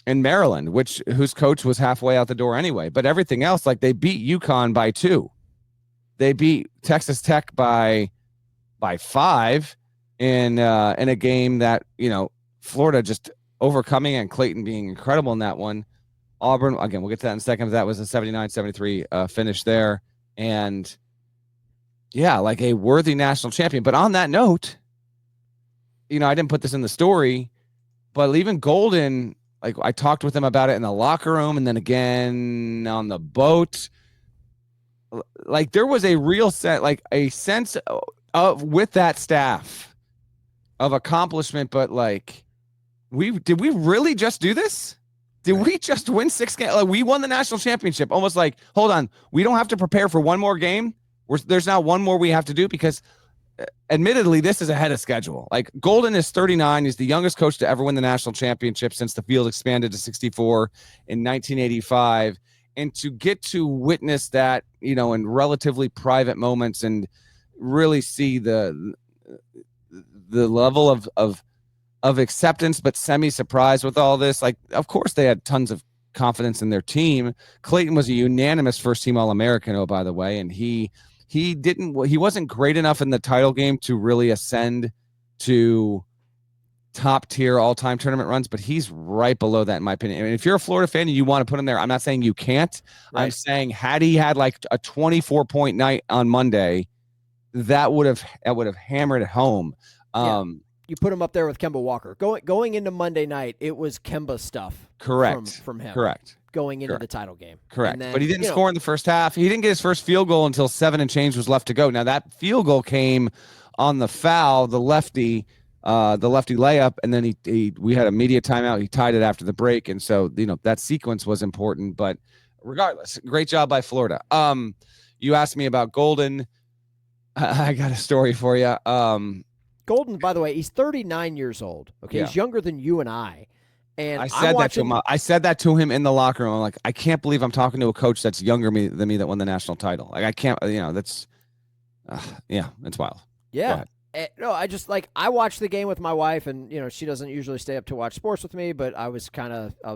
and Maryland, whose coach was halfway out the door anyway. But everything else, like, they beat UConn by 2. They beat Texas Tech by 5 in a game that, Florida just overcoming, and Clayton being incredible in that one. Auburn, again, we'll get to that in a second, but that was a 79-73 finish there. And yeah, like a worthy national champion. But on that note, I didn't put this in the story, but even Golden, like, I talked with him about it in the locker room and then again on the boat. Like, there was a real sense of with that staff of accomplishment, but like, did we really just do this? Did we just win 6 games? Like, we won the national championship. Almost like, hold on, we don't have to prepare for one more game. There's now one more we have to do because, admittedly, this is ahead of schedule. Like, Golden is 39. He's the youngest coach to ever win the national championship since the field expanded to 64 in 1985. And to get to witness that, in relatively private moments and really see the level of acceptance, but semi-surprised with all this. Like, of course, they had tons of confidence in their team. Clayton was a unanimous first-team All-American, by the way, and he wasn't great enough in the title game to really ascend to top-tier all-time tournament runs, but he's right below that in my opinion. I mean, if you're a Florida fan and you want to put him there, I'm not saying you can't. Right. I'm saying had he had like a 24-point night on Monday, that would have hammered it home. You put him up there with Kemba Walker. Going into Monday night, it was Kemba stuff. Correct. From him. Correct. Going into the title game. Correct. Then, but he didn't score in the first half. He didn't get his first field goal until 7 and change was left to go. Now, that field goal came on the foul, the lefty layup, and then we had a media timeout. He tied it after the break, and so that sequence was important. But regardless, great job by Florida. You asked me about Golden. I got a story for you. Golden, by the way, he's 39 years old. Okay, yeah. He's younger than you and I. And I said that to him in the locker room. I'm like, I can't believe I'm talking to a coach that's younger than me that won the national title. Like, I can't. That's it's wild. Yeah. No, I watched the game with my wife, and she doesn't usually stay up to watch sports with me, but I was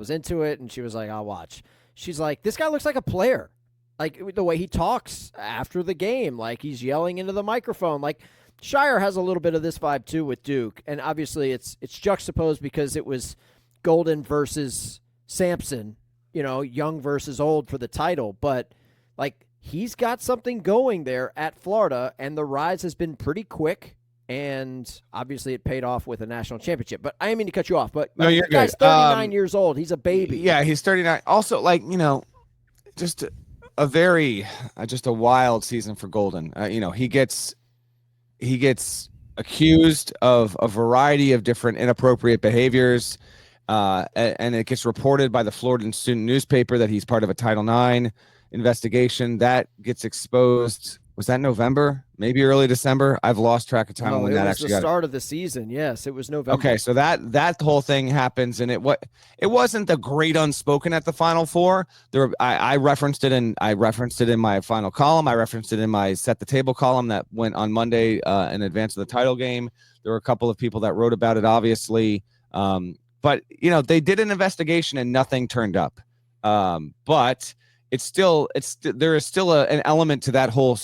into it, and she was like, I'll watch. She's like, this guy looks like a player. Like the way he talks after the game, like he's yelling into the microphone. Like Shire has a little bit of this vibe too with Duke, and obviously it's juxtaposed because it was Golden versus Sampson, young versus old for the title. But like he's got something going there at Florida, and the rise has been pretty quick. And obviously, it paid off with a national championship. But I didn't mean to cut you off. But No, you're the guy's good. 39 years old. He's a baby. Yeah, he's 39. Also, like, just a very just a wild season for Golden. He gets accused of a variety of different inappropriate behaviors, and it gets reported by the Florida student newspaper that he's part of a Title IX investigation that gets exposed. Was that November? Maybe early December? I've lost track of time when that actually got. It was the start of the season. Yes, it was November. Okay, so that whole thing happens, and it wasn't the great unspoken at the Final Four. I referenced it in my final column. I referenced it in my set the table column that went on Monday in advance of the title game. There were a couple of people that wrote about it, obviously, but they did an investigation and nothing turned up. But there is still an element to that whole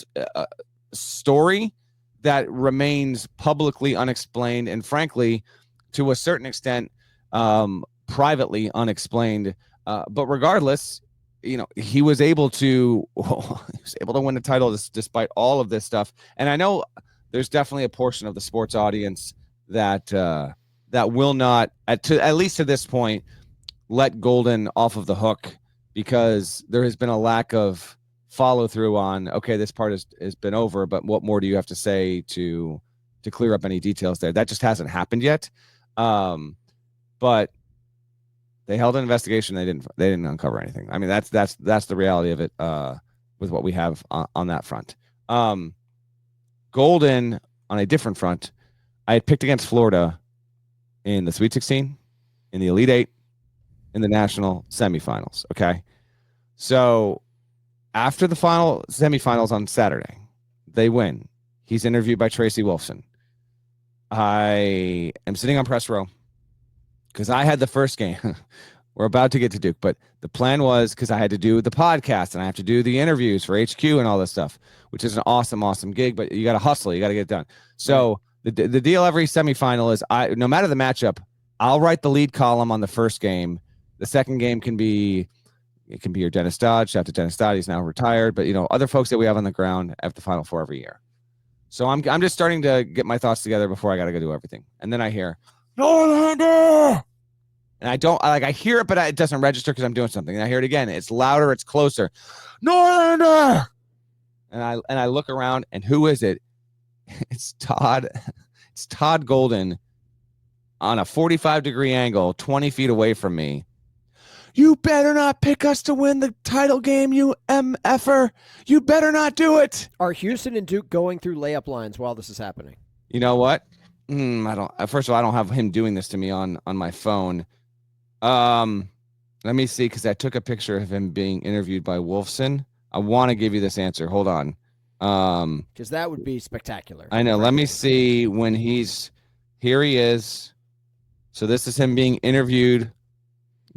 story that remains publicly unexplained, and frankly, to a certain extent, privately unexplained. But regardless, he was able to win the title despite all of this stuff. And I know there's definitely a portion of the sports audience that will not, at least to this point, let Golden off of the hook, because there has been a lack of follow through on, okay, this part has been over, but what more do you have to say to clear up any details there? That just hasn't happened yet. But they held an investigation. They didn't uncover anything. I mean, that's the reality of it, with what we have on that front. Golden, on a different front, I had picked against Florida in the Sweet 16, in the Elite Eight, in the national semifinals. Okay. So after the final semifinals on Saturday, they win. He's interviewed by Tracy Wolfson. I am sitting on press row because I had the first game. We're about to get to Duke, but the plan was, because I had to do the podcast and I have to do the interviews for HQ and all this stuff, which is an awesome gig, but you got to hustle. You got to get it done. So the deal every semifinal is, no matter the matchup, I'll write the lead column on the first game. The second game can be your Dennis Dodd. Shout out to Dennis Dodd. He's now retired, but other folks that we have on the ground have the Final Four every year. So I'm just starting to get my thoughts together before I got to go do everything. And then I hear Norlander, and I hear it, but it doesn't register because I'm doing something. And I hear it again. It's louder. It's closer. Norlander. And I look around, and who is it? It's Todd. It's Todd Golden on a 45-degree angle, 20 feet away from me. You better not pick us to win the title game, you MFer. You better not do it. Are Houston and Duke going through layup lines while this is happening? You know what? I don't. First of all, I don't have him doing this to me on my phone. Let me see, because I took a picture of him being interviewed by Wolfson. I want to give you this answer. Hold on. Because that would be spectacular. I know. Let me see when he's here. He is. So this is him being interviewed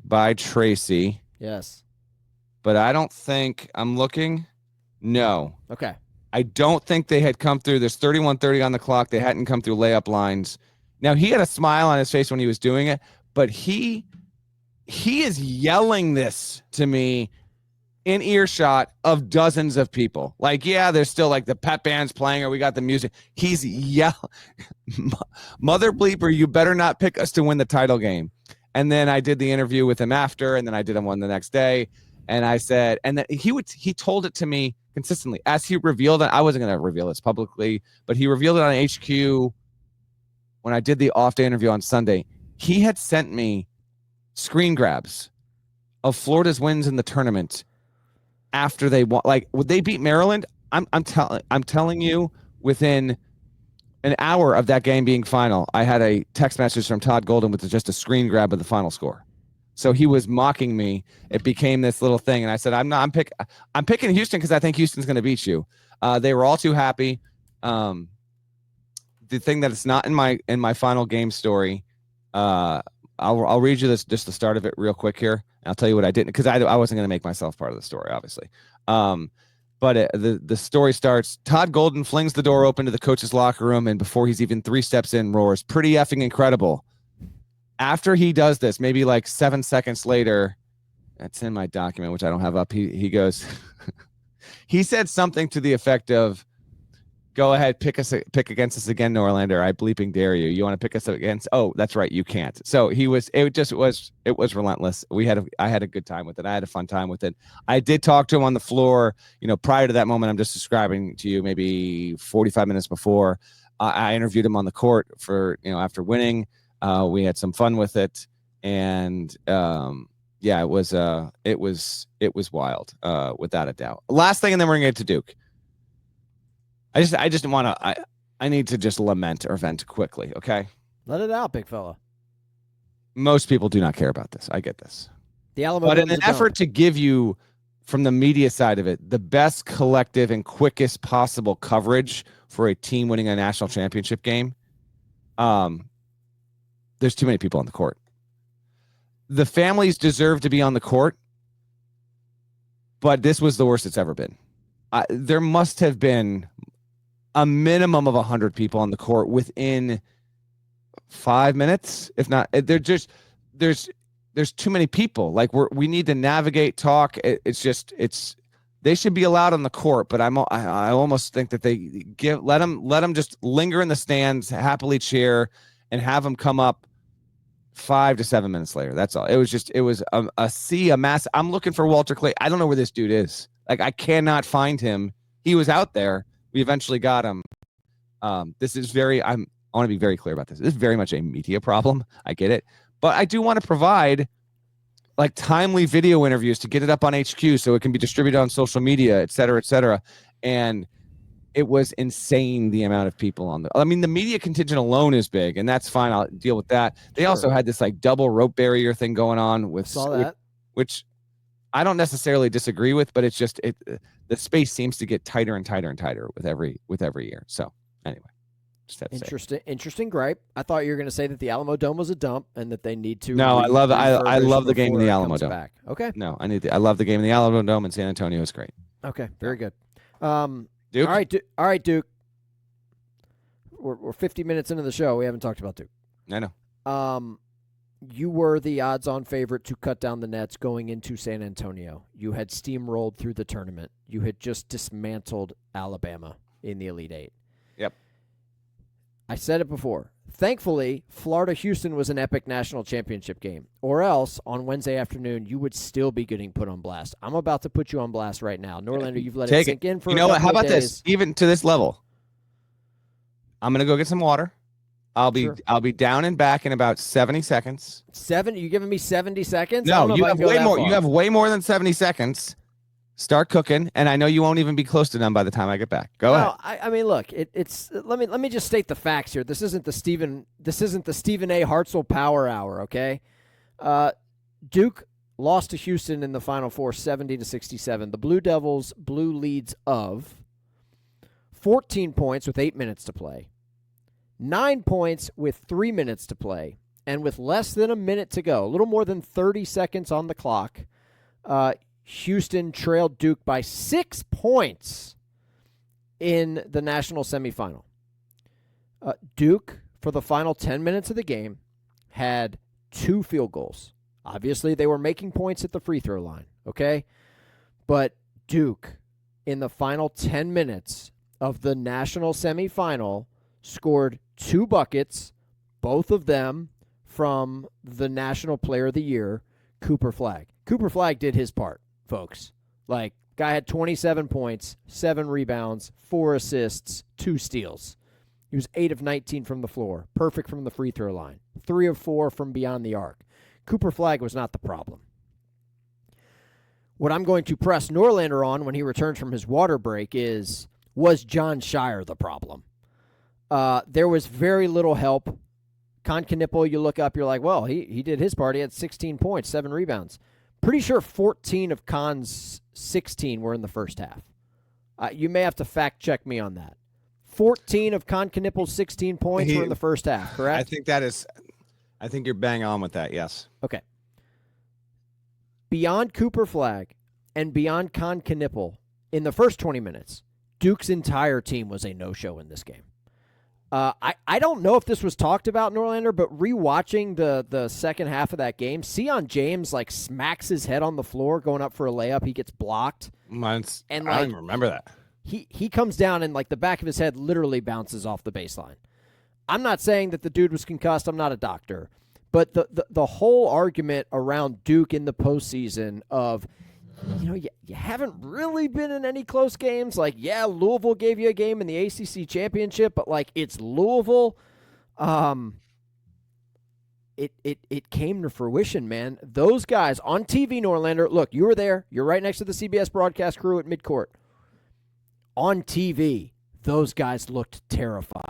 by Tracy. Yes. But I don't think I'm looking. No. Okay. I don't think they had come through. There's 31:30 on the clock. They hadn't come through layup lines. Now, he had a smile on his face when he was doing it, but he is yelling this to me in earshot of dozens of people. Like, yeah, there's still like the pep band's playing, or we got the music. He's yelling, mother bleeper, you better not pick us to win the title game. And then I did the interview with him after, and then I did one the next day. And I said, and then he told it to me consistently as he revealed it. I wasn't going to reveal this publicly, but he revealed it on HQ when I did the off day interview on Sunday. He had sent me screen grabs of Florida's wins in the tournament after they won. Like, would they beat Maryland? I'm telling you, within an hour of that game being final, I had a text message from Todd Golden with just a screen grab of the final score. So he was mocking me. It became this little thing, and I said, I'm picking Houston because I think Houston's going to beat you. They were all too happy. The thing that it's not in my final game story. I'll read you just the start of it real quick here. And I'll tell you what I didn't, because I wasn't going to make myself part of the story, obviously. But the story starts. Todd Golden flings the door open to the coach's locker room, and before he's even 3 steps in, roars, "Pretty effing incredible." After he does this, maybe like 7 seconds later, that's in my document, which I don't have up. He goes, he said something to the effect of, "Go ahead, pick against us again, Norlander. I bleeping dare you. You want to pick us against? Oh, that's right, you can't." So it was relentless. I had a good time with it. I had a fun time with it. I did talk to him on the floor, prior to that moment I'm just describing to you, maybe 45 minutes before. I interviewed him on the court for, after winning. We had some fun with it, and yeah, it was wild, without a doubt. Last thing, and then we're gonna get to Duke. I just want to. I need to just lament or vent quickly. Okay, let it out, big fella. Most people do not care about this. I get this. The Alamodome, but in an effort to give you, from the media side of it, the best collective and quickest possible coverage for a team winning a national championship game, there's too many people on the court. The families deserve to be on the court, but this was the worst it's ever been. There must have been a minimum of 100 people on the court within 5 minutes, if not. There's too many people. Like we need to navigate, talk. They should be allowed on the court, but I almost think that they let them just linger in the stands, happily cheer, and have them come up 5 to 7 minutes later. That's all. It was a mass. I'm looking for Walter Clay. I don't know where this dude is. Like, I cannot find him. He was out there. We eventually got him. This is I want to be very clear about this. This is very much a media problem. I get it. But I do want to provide like timely video interviews to get it up on HQ so it can be distributed on social media, et cetera, et cetera. And it was insane, the amount of people on the media contingent alone is big, and that's fine. I'll deal with that. They also had this like double rope barrier thing going on which I don't necessarily disagree with, but it's just the space seems to get tighter and tighter and tighter with every year. So anyway, just had to interesting gripe. I thought you were going to say that the Alamodome was a dump and that they need to. No, I love the game in the Alamodome. Back. Okay. No, I love the game in the Alamodome in San Antonio. It's great. Okay, very good. Duke? All right, Duke. We're 50 minutes into the show. We haven't talked about Duke. I know. You were the odds-on favorite to cut down the nets going into San Antonio. You had steamrolled through the tournament. You had just dismantled Alabama in the Elite Eight. Yep. I said it before. Thankfully, Florida-Houston was an epic national championship game. Or else, on Wednesday afternoon, you would still be getting put on blast. I'm about to put you on blast right now. Norlander, you've let it sink in for a couple of days. How about this? Even to this level. I'm going to go get some water. I'll be down and back in about 70 seconds. You giving me 70 seconds? No, you have way more. You have way more than 70 seconds. Start cooking, and I know you won't even be close to done by the time I get back. Go ahead. I mean, look, it's let me just state the facts here. This isn't the Stephen A. Hartzell Power Hour, okay? Duke lost to Houston in the Final Four, 70-67. The Blue Devils blew leads of 14 points with 8 minutes to play, 9 points with 3 minutes to play, and with less than a minute to go, a little more than 30 seconds on the clock, Houston trailed Duke by 6 points in the national semifinal. Duke, for the final 10 minutes of the game, had 2 field goals. Obviously, they were making points at the free throw line, okay? But Duke, in the final 10 minutes of the national semifinal, scored 2 buckets, both of them from the National Player of the Year, Cooper Flagg. Cooper Flagg did his part, folks. Like, guy had 27 points, 7 rebounds, 4 assists, 2 steals. He was 8 of 19 from the floor, perfect from the free throw line, 3 of 4 from beyond the arc. Cooper Flagg was not the problem. What I'm going to press Norlander on when he returns from his water break is, was John Shire the problem? There was very little help. Con Knippel, you look up, you're like, well, he did his part. He had 16 points, 7 rebounds. Pretty sure 14 of Con's 16 were in the first half. You may have to fact check me on that. 14 of Con Knippel's 16 points were in the first half, correct? I think you're bang on with that, yes. Okay. Beyond Cooper Flagg and beyond Con Knipple, in the first 20 minutes, Duke's entire team was a no-show in this game. I don't know if this was talked about, Norlander, but rewatching the second half of that game, Sion James like smacks his head on the floor going up for a layup. He gets blocked. I don't even remember that. He comes down and like the back of his head literally bounces off the baseline. I'm not saying that the dude was concussed. I'm not a doctor. But the whole argument around Duke in the postseason of, you haven't really been in any close games. Like, yeah, Louisville gave you a game in the ACC championship, but like it's Louisville. It came to fruition, man. Those guys on TV, Norlander, look, you were there. You're right next to the CBS broadcast crew at midcourt. On TV, those guys looked terrified.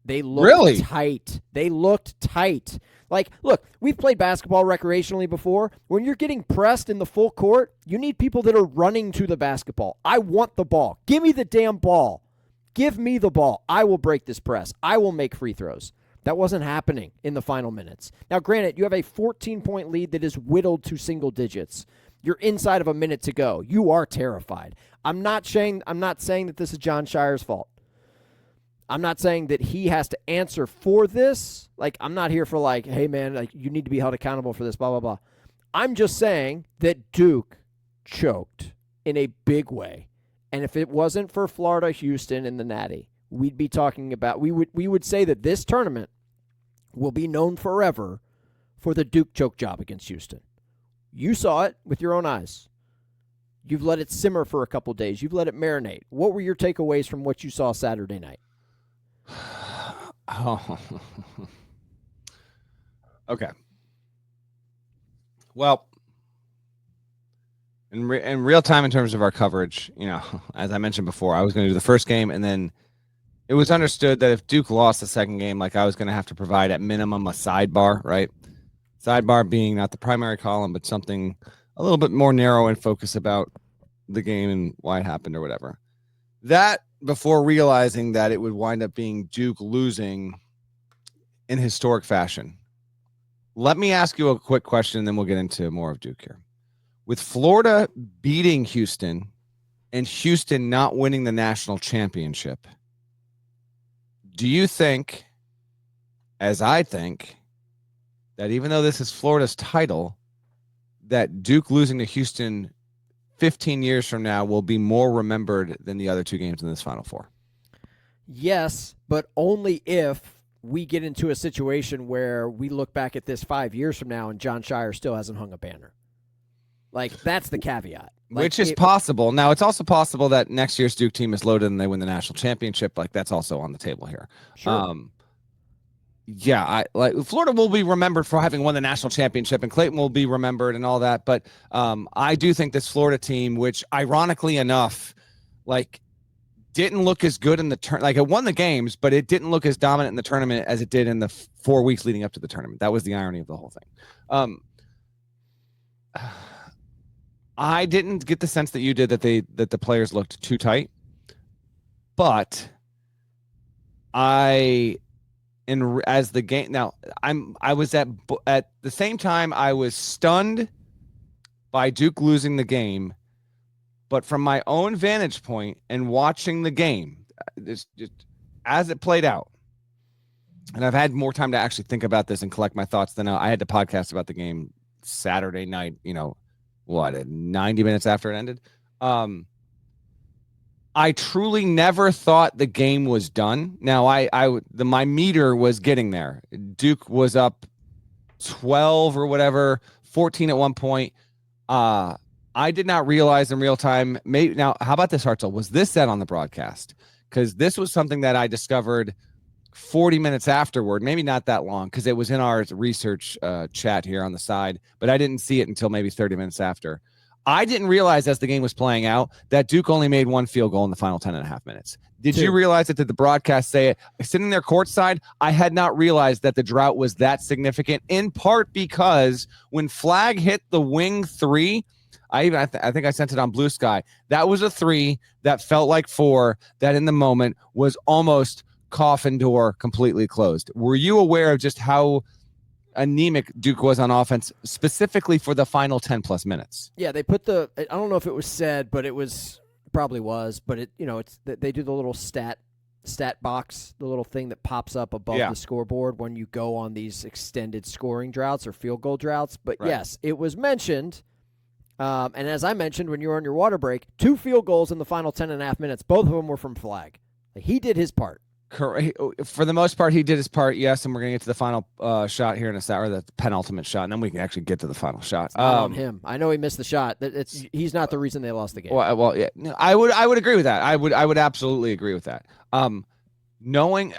They looked tight. They looked tight. Like, look, we've played basketball recreationally before. When you're getting pressed in the full court, you need people that are running to the basketball. I want the ball. Give me the damn ball. Give me the ball. I will break this press. I will make free throws. That wasn't happening in the final minutes. Now, granted, you have a 14-point lead that is whittled to single digits. You're inside of a minute to go. You are terrified. I'm not saying that this is John Shire's fault. I'm not saying that he has to answer for this. Like, I'm not here for like, hey, man, like you need to be held accountable for this, blah, blah, blah. I'm just saying that Duke choked in a big way. And if it wasn't for Florida, Houston, and the Natty, we'd be talking about, we would say that this tournament will be known forever for the Duke choke job against Houston. You saw it with your own eyes. You've let it simmer for a couple days. You've let it marinate. What were your takeaways from what you saw Saturday night? Oh. Okay. Well, in real time in terms of our coverage, as I mentioned before, I was going to do the first game, and then it was understood that if Duke lost the second game, like I was going to have to provide at minimum a sidebar, right? Sidebar being not the primary column, but something a little bit more narrow in focus about the game and why it happened or whatever. That before realizing that it would wind up being Duke losing in historic fashion. Let me ask you a quick question, then we'll get into more of Duke here. With Florida beating Houston and Houston not winning the national championship, do you think, as I think, that even though this is Florida's title, that Duke losing to Houston 15 years from now will be more remembered than the other two games in this Final Four? Yes, but only if we get into a situation where we look back at this 5 years from now and John Shire still hasn't hung a banner. Like, that's the caveat. Like, which is possible. Now, it's also possible that next year's Duke team is loaded and they win the national championship. Like, that's also on the table here. Sure. Yeah, Florida will be remembered for having won the national championship, and Clayton will be remembered and all that. But I do think this Florida team, which ironically enough, like, didn't look as good in the turn. Like, it won the games, but it didn't look as dominant in the tournament as it did in the 4 weeks leading up to the tournament. That was the irony of the whole thing. I didn't get the sense that you did that the players looked too tight, but as the game now, I was at the same time I was stunned by Duke losing the game, but from my own vantage point and watching the game, just as it played out, and I've had more time to actually think about this and collect my thoughts than I had to podcast about the game Saturday night. 90 minutes after it ended. I truly never thought the game was done. Now, my meter was getting there. Duke was up 12 or whatever, 14 at one point. I did not realize in real time. Now, how about this, Hartzell? Was this said on the broadcast? Because this was something that I discovered 40 minutes afterward, maybe not that long, because it was in our research chat here on the side, but I didn't see it until maybe 30 minutes after. I didn't realize as the game was playing out that Duke only made one field goal in the final 10 and a half minutes. Did you realize it? Did the broadcast say it? Sitting there courtside, I had not realized that the drought was that significant, in part because when Flag hit the wing three, I think I sent it on Blue Sky. That was a three that felt like four, that in the moment was almost coffin door completely closed. Were you aware of just how anemic Duke was on offense, specifically for the final 10 plus minutes. Yeah, they put I don't know if it was said, but probably was, but they do the little stat box, the little thing that pops up above the scoreboard when you go on these extended scoring droughts or field goal droughts. But yes, it was mentioned. And as I mentioned, when you were on your water break, 2 field goals in the final 10.5 minutes. Both of them were from Flag. He did his part. Correct. For the most part, he did his part. Yes, and we're gonna get to the final shot here in a second, or the penultimate shot, and then we can actually get to the final shot. It's not on him. I know he missed the shot. He's not the reason they lost the game. Well, yeah, I would agree with that. I would absolutely agree with that. Knowing,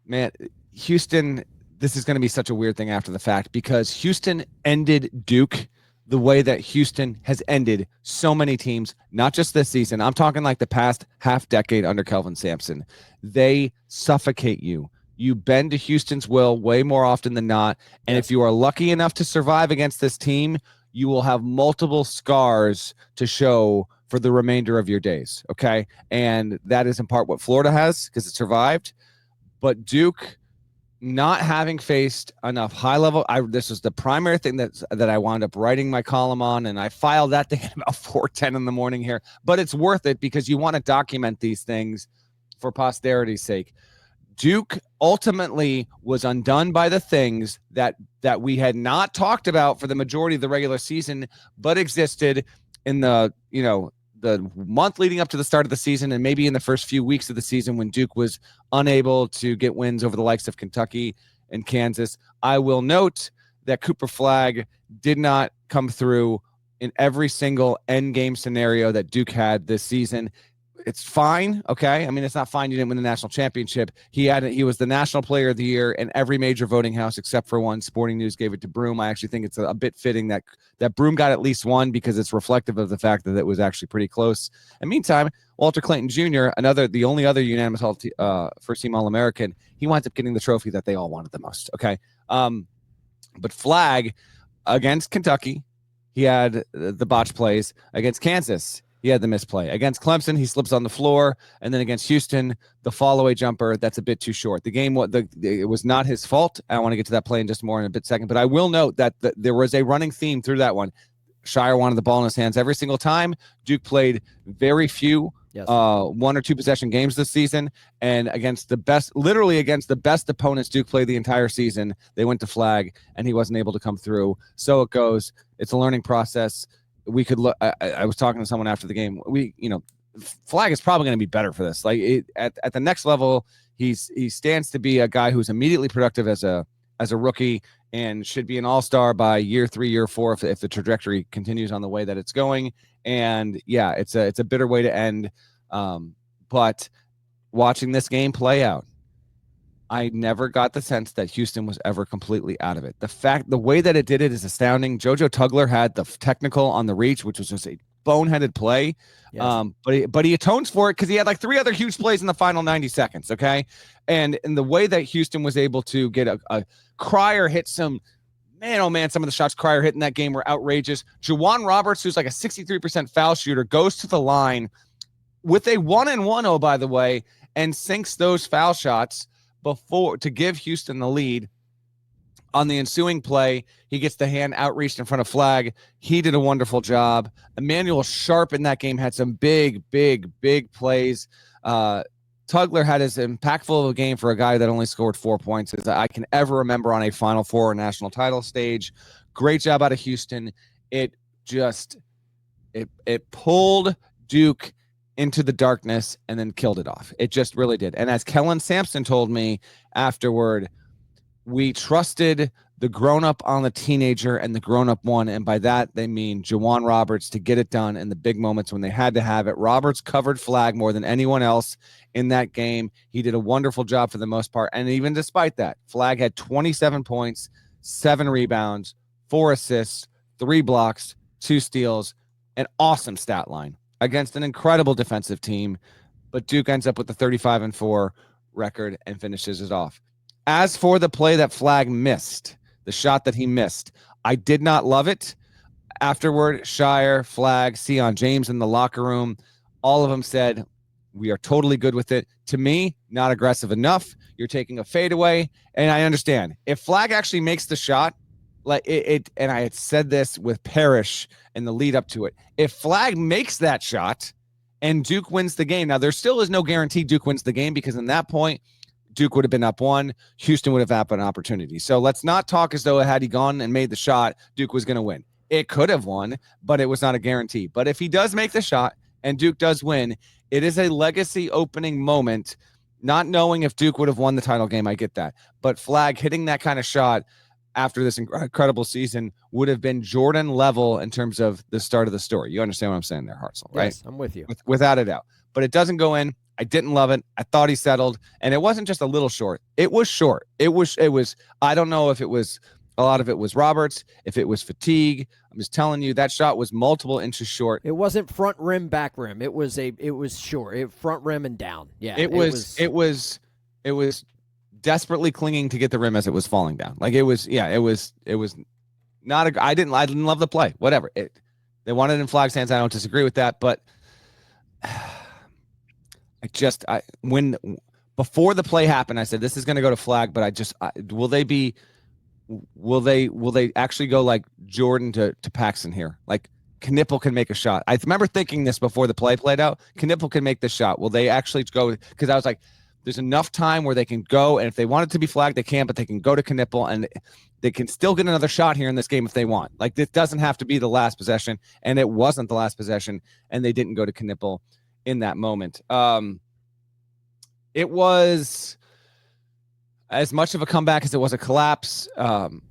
man, Houston, this is going to be such a weird thing after the fact, because Houston ended Duke the way that Houston has ended so many teams, not just this season. I'm talking like the past half decade under Kelvin Sampson. They suffocate you. You bend to Houston's will way more often than not. And if you are lucky enough to survive against this team, you will have multiple scars to show for the remainder of your days. Okay. And that is in part what Florida has, because it survived. But Duke, not having faced enough high level, this was the primary thing that I wound up writing my column on, and I filed that thing at about 4:10 in the morning here. But it's worth it because you want to document these things for posterity's sake. Duke ultimately was undone by the things that we had not talked about for the majority of the regular season, but existed in the month leading up to the start of the season, and maybe in the first few weeks of the season when Duke was unable to get wins over the likes of Kentucky and Kansas. I will note that Cooper Flag did not come through in every single end game scenario that Duke had this season. It's fine, okay? I mean, it's not fine you didn't win the national championship. He was the National Player of the Year in every major voting house except for one. Sporting News gave it to Broom. I actually think it's a bit fitting that Broom got at least one, because it's reflective of the fact that it was actually pretty close. And meantime, Walter Clayton Jr., the only other unanimous first-team All-American, he winds up getting the trophy that they all wanted the most, okay? But Flag, against Kentucky, he had the botch plays. Against Kansas, he had the misplay. Against Clemson, he slips on the floor. And then against Houston, the fall-away jumper, that's a bit too short. The game, it was not his fault. I want to get to that play in just more in a bit second. But I will note that there was a running theme through that one. Shire wanted the ball in his hands every single time. Duke played very few 1 or 2 possession games this season. And against the best opponents Duke played the entire season, they went to Flag, and he wasn't able to come through. So it goes. It's a learning process. We could look. I was talking to someone after the game. Flag is probably going to be better for this. At the next level, he stands to be a guy who's immediately productive as a rookie and should be an all-star by year 3, year 4 if the trajectory continues on the way that it's going. And yeah, it's a bitter way to end. But watching this game play out, I never got the sense that Houston was ever completely out of it. The way that it did it is astounding. JoJo Tugler had the technical on the reach, which was just a boneheaded play. Yes. But he atones for it because he had like 3 other huge plays in the final 90 seconds. Okay. And the way that Houston was able to get a Cryer hit some, man, oh man, some of the shots Cryer hit in that game were outrageous. Juwan Roberts, who's like a 63% foul shooter, goes to the line with a 1-1-0, by the way, and sinks those foul shots to give Houston the lead. On the ensuing play, he gets the hand outreached in front of Flag. He did a wonderful job. Emmanuel Sharp in that game had some big plays. Tugler had as impactful of a game for a guy that only scored 4 points as I can ever remember on a Final Four national title stage. Great job out of Houston. It pulled Duke into the darkness and then killed it off. It just really did. And as Kellen Sampson told me afterward, we trusted the grown-up on the teenager and the grown-up one, and by that they mean Juwan Roberts, to get it done in the big moments when they had to have it. Roberts covered Flag more than anyone else in that game. He did a wonderful job for the most part, and even despite that, Flag had 27 points, 7 rebounds, 4 assists, 3 blocks, 2 steals, an awesome stat line against an incredible defensive team, but Duke ends up with the 35-4 record and finishes it off. As for the play that Flag missed, the shot that he missed, I did not love it. Afterward, Shire, Flag, Sion James in the locker room, all of them said, We are totally good with it. To me, not aggressive enough. You're taking a fadeaway, and I understand. If Flag actually makes the shot, like it and I had said this with Parrish in the lead up to it. If Flag makes that shot and Duke wins the game, now there still is no guarantee Duke wins the game, because in that point, Duke would have been up 1. Houston would have had an opportunity. So let's not talk as though had he gone and made the shot, Duke was going to win. It could have won, but it was not a guarantee. But if he does make the shot and Duke does win, it is a legacy opening moment. Not knowing if Duke would have won the title game, I get that. But Flag hitting that kind of shot after this incredible season would have been Jordan level in terms of the start of the story. You understand what I'm saying there, Hartzell, right? Yes, I'm with you. Without a doubt. But it doesn't go in. I didn't love it. I thought he settled, and it wasn't just a little short. It was short. It was. I don't know if it was, a lot of it was Roberts, if it was fatigue. I'm just telling you, that shot was multiple inches short. It wasn't front rim, back rim. It was short. Front rim and down. Yeah. It was desperately clinging to get the rim as it was falling down. Like it was not a, I didn't love the play. Whatever. They wanted it in Flag's hands. I don't disagree with that, but when before the play happened, I said this is going to go to Flag, but will they actually go like Jordan to Paxson here? Like Knipple can make a shot. I remember thinking this before the play played out. Knipple can make the shot. Will they actually go? Because I was like, there's enough time where they can go, and if they want it to be Flag, they can, but they can go to Knipple, and they can still get another shot here in this game if they want. Like this doesn't have to be the last possession, and it wasn't the last possession, and they didn't go to Knipple in that moment. It was as much of a comeback as it was a collapse. The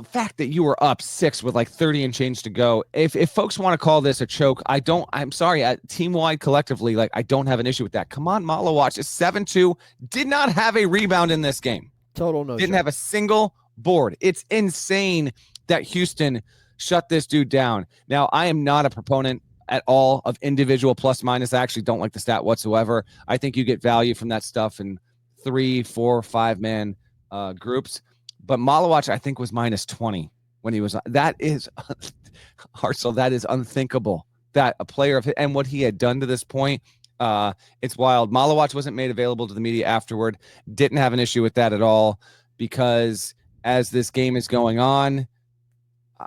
fact that you were up 6 with like 30 and change to go. If folks want to call this a choke, I'm sorry. Team wide, collectively, like I don't have an issue with that. Come on, Malawach is 7-2. Did not have a rebound in this game. Total no. Didn't have a single board. It's insane that Houston shut this dude down. Now, I am not a proponent at all of individual plus minus. I actually don't like the stat whatsoever. I think you get value from that stuff in 3, 4, 5-man groups. But Malawach, I think, was minus 20 when he was. That is, Hartzell, that is unthinkable. That a player of, and what he had done to this point, it's wild. Malawach wasn't made available to the media afterward. Didn't have an issue with that at all, because as this game is going on,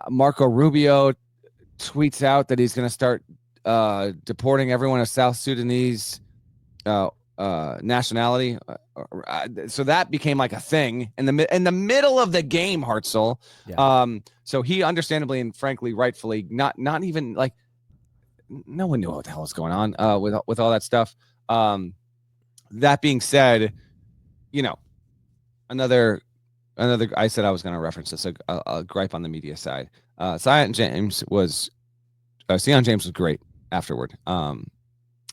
Marco Rubio tweets out that he's going to start deporting everyone of South Sudanese nationality. So that became like a thing in the middle of the game, Hartzell. Yeah. So he understandably and frankly, rightfully, not even like, no one knew what the hell was going on with all that stuff. That being said, another I said I was going to reference this, a gripe on the media side. Sion James was great afterward.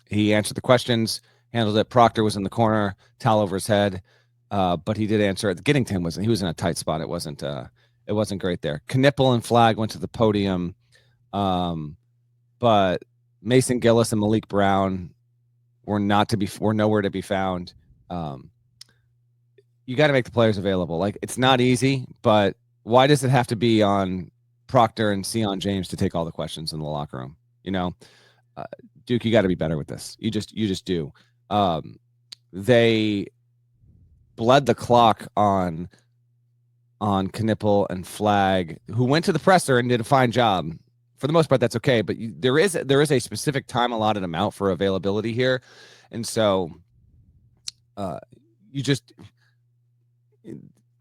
He answered the questions, handled it. Proctor was in the corner, towel over his head, but he did answer it. Getting to him he was in a tight spot. It wasn't great there. Knipple and Flag went to the podium, but Mason Gillis and Malik Brown were nowhere to be found. You got to make the players available. Like, it's not easy, but why does it have to be on Proctor and Sion James to take all the questions in the locker room? Duke, you got to be better with this. You just do. They bled the clock on Knipple and Flag, who went to the presser and did a fine job. For the most part, that's okay. But there is a specific time allotted amount for availability here, and so you just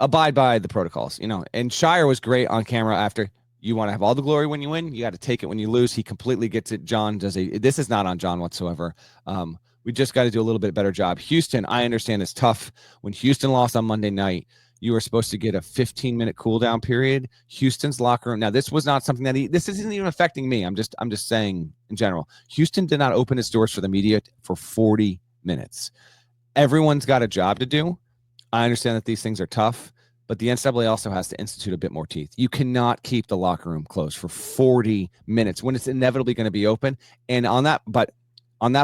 abide by the protocols, And Shire was great on camera after. You want to have all the glory when you win. You got to take it when you lose. He completely gets it. John this is not on John whatsoever. We just got to do a little bit better job. Houston, I understand, is tough. When Houston lost on Monday night, you were supposed to get a 15-minute cool down period. Houston's locker room. Now, this was not something this isn't even affecting me. I'm just saying in general. Houston did not open its doors for the media for 40 minutes. Everyone's got a job to do. I understand that these things are tough, but the NCAA also has to institute a bit more teeth. You cannot keep the locker room closed for 40 minutes when it's inevitably going to be open. And on that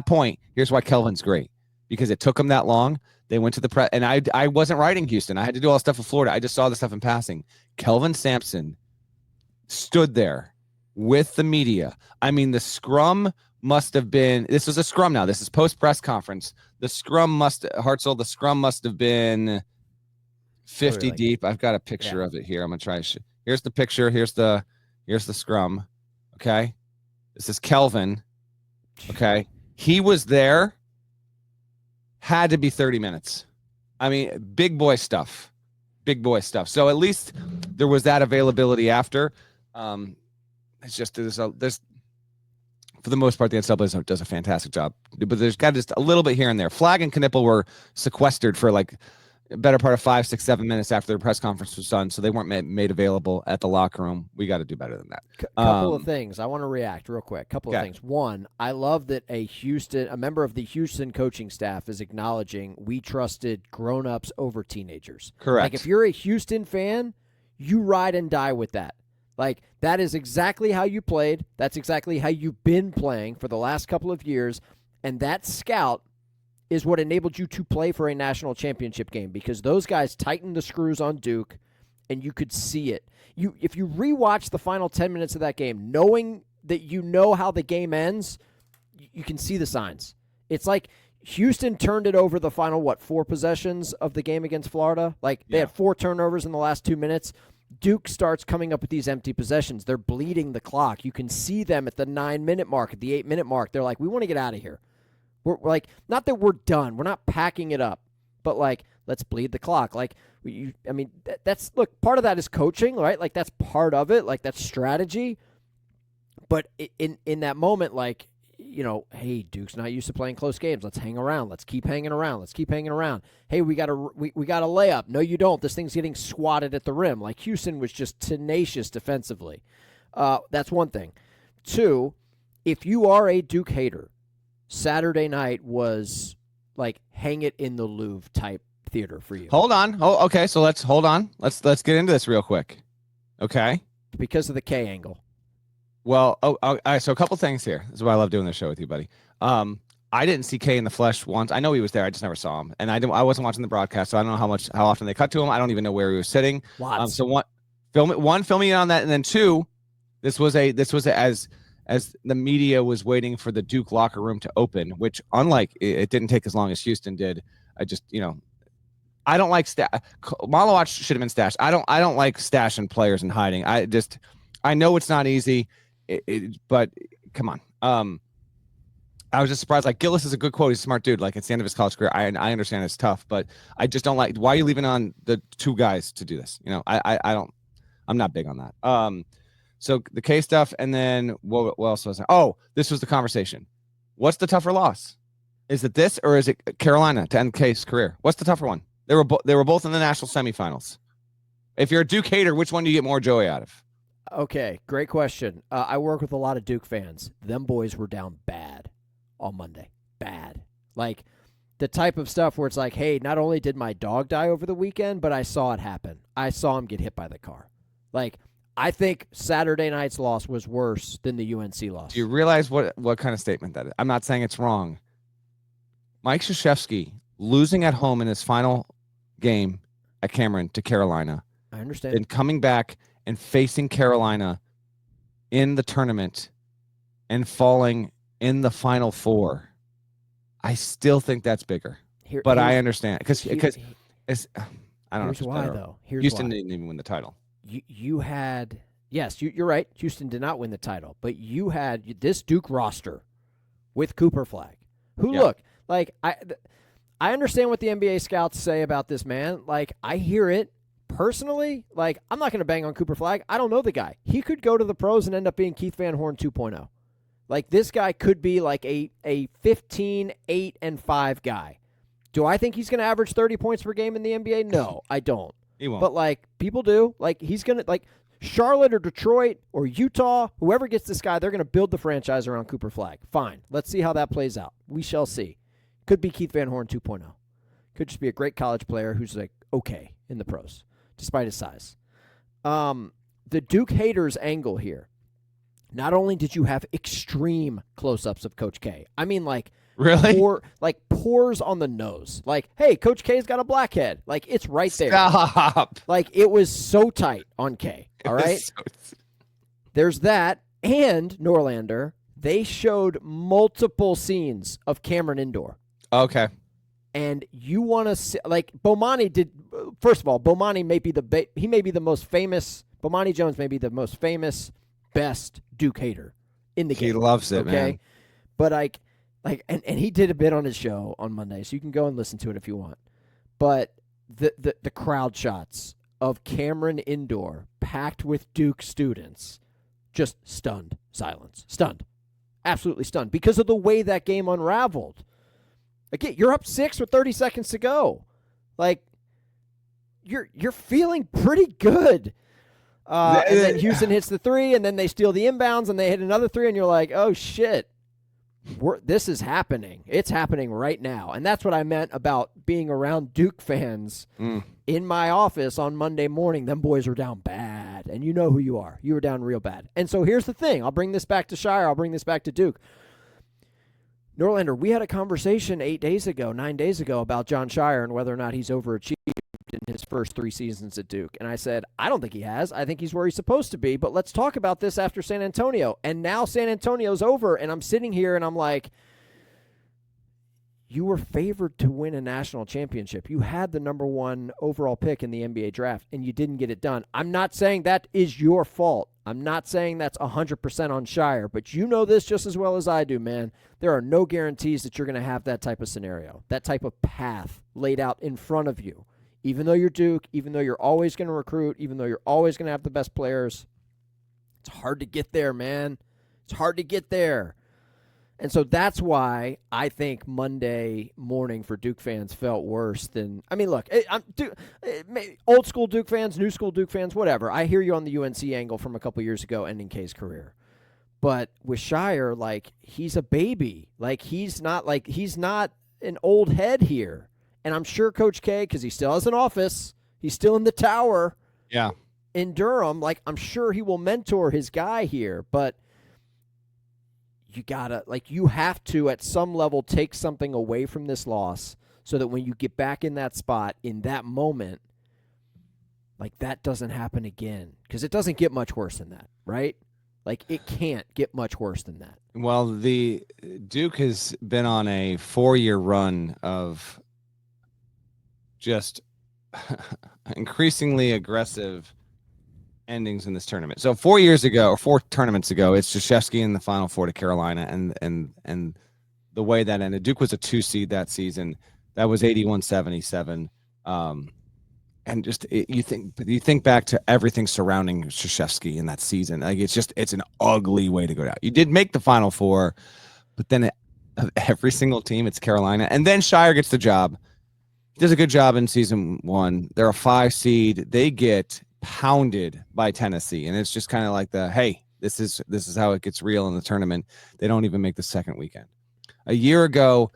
point, here's why Kelvin's great, because it took him that long. They went to the press, and I wasn't writing Houston. I had to do all the stuff in Florida. I just saw the stuff in passing. Kelvin Sampson stood there with the media. I mean, the scrum must have been, this was a scrum now. This is post-press conference. The scrum must have been 50 deep. I've got a picture of it here. I'm going to try. Here's the picture. Here's the scrum. Okay. This is Kelvin. Okay. He was there. Had to be 30 minutes. I mean, big boy stuff. So at least there was that availability after. It's just there's for the most part, the NCAA does a fantastic job, but there's got just a little bit here and there. Flag and Knippel were sequestered for like a better part of 5, 6, 7 minutes after the press conference was done, so they weren't made available at the locker room. We got to do better than that. Couple of things. I want to react real quick. Couple of things. One, I love that a member of the Houston coaching staff is acknowledging we trusted grown-ups over teenagers. Correct. Like if you're a Houston fan, you ride and die with that. Like, that is exactly how you played. That's exactly how you've been playing for the last couple of years. And that scout is what enabled you to play for a national championship game, because those guys tightened the screws on Duke, and you could see it. If you rewatch the final 10 minutes of that game, knowing that you know how the game ends, you can see the signs. It's like Houston turned it over the final, 4 possessions of the game against Florida? Like, they had 4 turnovers in the last 2 minutes. Duke starts coming up with these empty possessions. They're bleeding the clock. You can see them at the 9-minute mark, at the 8-minute mark. They're like, we want to get out of here. We're like, not that we're done. We're not packing it up, but like, let's bleed the clock. Like, look, part of that is coaching, right? Like, that's part of it. Like, that's strategy. But in that moment, like, hey, Duke's not used to playing close games. Let's hang around. Let's keep hanging around. Hey, we got a layup. No, you don't. This thing's getting swatted at the rim. Like, Houston was just tenacious defensively. That's one thing. 2, if you are a Duke hater, Saturday night was like hang it in the Louvre type theater for you. Hold on. Oh, okay. So let's hold on. Let's get into this real quick. Okay. Because of the K angle. Well, all right. So a couple things here. This is why I love doing this show with you, buddy. I didn't see K in the flesh once. I know he was there. I just never saw him, and I wasn't watching the broadcast, so I don't know how often they cut to him. I don't even know where he was sitting. Lots. So filming it on that, and then 2, this was as the media was waiting for the Duke locker room to open, which, unlike it didn't take as long as Houston did. I just, I don't like Malawach should have been stashed. I don't like stashing players and hiding. I know it's not easy, but come on. I was just surprised. Like, Gillis is a good quote. He's a smart dude. Like, it's the end of his college career. I understand it's tough, but I just don't like. Why are you leaving on the 2 guys to do this? I'm not big on that. So the K stuff, and then what else was there? Oh, this was the conversation. What's the tougher loss? Is it this, or is it Carolina to end K's career? What's the tougher one? They were both in the national semifinals. If you're a Duke hater, which one do you get more joy out of? Okay, great question. I work with a lot of Duke fans. Them boys were down bad on Monday. Bad. Like, the type of stuff where it's like, hey, not only did my dog die over the weekend, but I saw it happen. I saw him get hit by the car. Like, I think Saturday night's loss was worse than the UNC loss. Do you realize what kind of statement that is? I'm not saying it's wrong. Mike Krzyzewski losing at home in his final game at Cameron to Carolina. I understand. And coming back and facing Carolina in the tournament and falling in the Final Four. I still think that's bigger. But I understand. Because it's, I don't know. Here's why, though. Houston didn't even win the title. You had, yes, you're right. Houston did not win the title, but you had this Duke roster with Cooper Flag, who, look, like, I understand what the NBA scouts say about this man. Like, I hear it personally. Like, I'm not going to bang on Cooper Flag. I don't know the guy. He could go to the pros and end up being Keith Van Horn 2.0. Like, this guy could be like a 15, 8, and 5 guy. Do I think he's going to average 30 points per game in the NBA? No, I don't. He won't. But, like, people do. Like, he's going to, like, Charlotte or Detroit or Utah, whoever gets this guy, they're going to build the franchise around Cooper Flag. Fine. Let's see how that plays out. We shall see. Could be Keith Van Horn 2.0. Could just be a great college player who's, like, okay in the pros, despite his size. The Duke haters angle here. Not only did you have extreme close-ups of Coach K, I mean, like, really? Pores on the nose. Like, hey, Coach K's got a blackhead. Like, it's right there. Stop. Like, it was so tight on K. All right? There's that. And Norlander, they showed multiple scenes of Cameron Indoor. Okay. And you want to see, like Bomani did. First of all, Bomani may be the most famous. Bomani Jones may be the most famous, best Duke hater in the game. He loves it, man. But and he did a bit on his show on Monday, so you can go and listen to it if you want. But the crowd shots of Cameron Indoor packed with Duke students, just stunned silence, stunned, absolutely stunned because of the way that game unraveled. Again, you're up 6 with 30 seconds to go. Like, you're feeling pretty good. And then Houston hits the 3, and then they steal the inbounds, and they hit another 3, and you're like, oh, shit. This is happening. It's happening right now. And that's what I meant about being around Duke fans in my office on Monday morning. Them boys are down bad, and you know who you are. You were down real bad. And so here's the thing. I'll bring this back to Shire. I'll bring this back to Duke. Norlander, we had a conversation 9 days ago about John Shire and whether or not he's overachieved in his first 3 seasons at Duke. And I said, I don't think he has. I think he's where he's supposed to be. But let's talk about this after San Antonio. And now San Antonio's over, and I'm sitting here and I'm like, you were favored to win a national championship. You had the number 1 overall pick in the NBA draft, and you didn't get it done. I'm not saying that is your fault. I'm not saying that's 100% on Shire, but you know this just as well as I do, man. There are no guarantees that you're going to have that type of scenario, that type of path laid out in front of you. Even though you're Duke, even though you're always going to recruit, even though you're always going to have the best players, it's hard to get there, man. It's hard to get there. And so that's why I think Monday morning for Duke fans felt worse than – I mean, look, old school Duke fans, new school Duke fans, whatever. I hear you on the UNC angle from a couple years ago ending K's career. But with Shire, like, he's a baby. Like, he's not an old head here. And I'm sure Coach K, because he still has an office, he's still in the tower in Durham. Like, I'm sure he will mentor his guy here. But you have to, at some level, take something away from this loss so that when you get back in that spot, in that moment, like, that doesn't happen again. Because it doesn't get much worse than that, right? Like, it can't get much worse than that. Well, the Duke has been on a 4-year run of just increasingly aggressive endings in this tournament. So 4 tournaments ago, it's Krzyzewski in the Final Four to Carolina, and the way that ended. Duke was a 2 seed that season. That was 81-77. And just you think back to everything surrounding Krzyzewski in that season. Like, it's an ugly way to go down. You did make the Final Four, but then every single team, it's Carolina, and then Shire gets the job. He does a good job in season 1. They're a 5 seed. They get pounded by Tennessee, and it's just kind of like this is how it gets real in the tournament. They don't even make the second weekend. A year ago,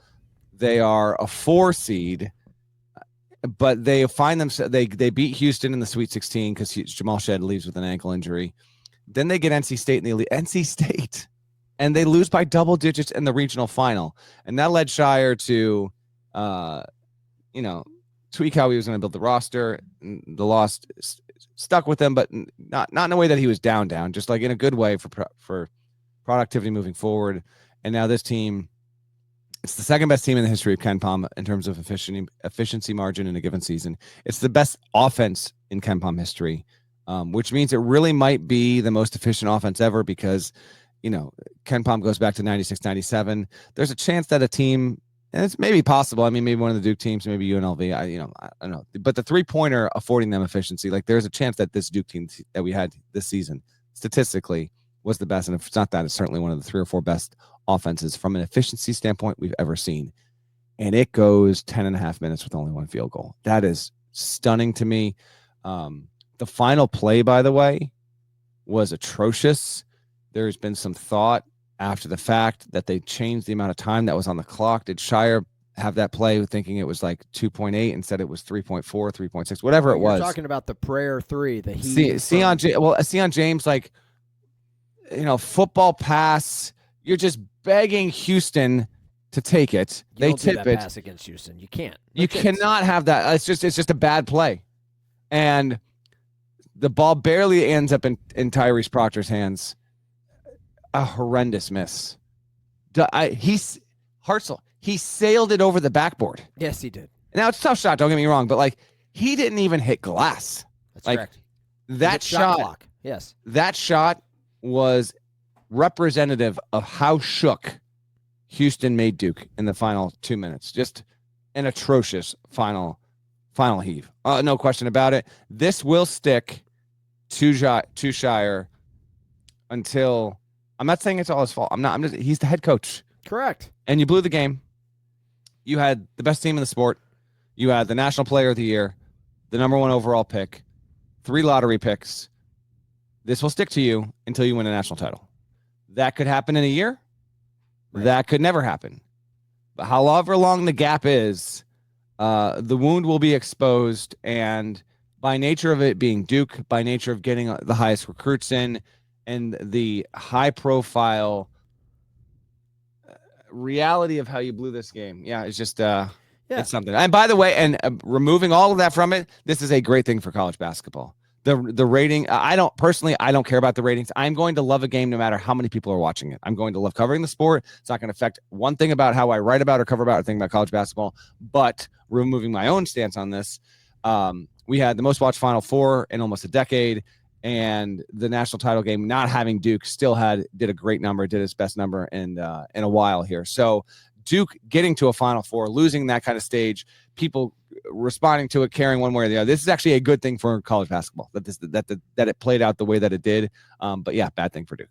they are a 4 seed, but they find themselves they beat Houston in the Sweet 16 because Jamal Shead leaves with an ankle injury. Then they get NC State in the Elite NC State, and they lose by double digits in the regional final, and that led Shire to tweak how he was going to build the roster. The loss stuck with him, but not in a way that he was down, just like in a good way for productivity moving forward. And now this team, it's the second best team in the history of KenPom in terms of efficiency margin in a given season. It's the best offense in KenPom history, which means it really might be the most efficient offense ever because, KenPom goes back to 96, 97. There's a chance that a team, and it's maybe possible. I mean, maybe one of the Duke teams, maybe UNLV. I don't know. But the 3-pointer affording them efficiency, like there's a chance that this Duke team that we had this season, statistically, was the best. And if it's not that, it's certainly one of the 3 or 4 best offenses from an efficiency standpoint we've ever seen. And it goes 10.5 minutes with only 1 field goal. That is stunning to me. The final play, by the way, was atrocious. There's been some thought after the fact that they changed the amount of time that was on the clock. Did Shire have that play thinking it was like 2.8 instead it was 3.4, 3.6, whatever it was? You're talking about the prayer 3, the heat. Sion James, like, football pass. You're just begging Houston to take it. They tip it. Pass against Houston. You can't. You cannot have that. It's just a bad play. And the ball barely ends up in Tyrese Proctor's hands. a horrendous miss. Hartzell, he sailed it over the backboard. Yes, he did. Now it's a tough shot. Don't get me wrong, but like he didn't even hit glass. That's like, correct. That shot clock. Yes. That shot was representative of how shook Houston made Duke in the final 2 minutes. Just an atrocious final heave. No question about it. This will stick to Shire until, I'm not saying it's all his fault. He's the head coach. Correct. And you blew the game. You had the best team in the sport. You had the National Player of the Year, the number 1 overall pick, 3 lottery picks. This will stick to you until you win a national title. That could happen in a year. Right. That could never happen. But however long the gap is, the wound will be exposed. And by nature of it being Duke, by nature of getting the highest recruits in, and the high-profile reality of how you blew this game, it's just it's something. And by the way, and removing all of that from it, this is a great thing for college basketball. The rating, I don't care about the ratings. I'm going to love a game no matter how many people are watching it. I'm going to love covering the sport. It's not going to affect one thing about how I write about or cover about a thing about college basketball. But removing my own stance on this, we had the most watched Final Four in almost a decade, and the national title game, not having Duke, still did a great number, did its best number in a while here. So Duke getting to a Final Four, losing that kind of stage, people responding to it, caring one way or the other. This is actually a good thing for college basketball that it played out the way that it did. But yeah, bad thing for Duke.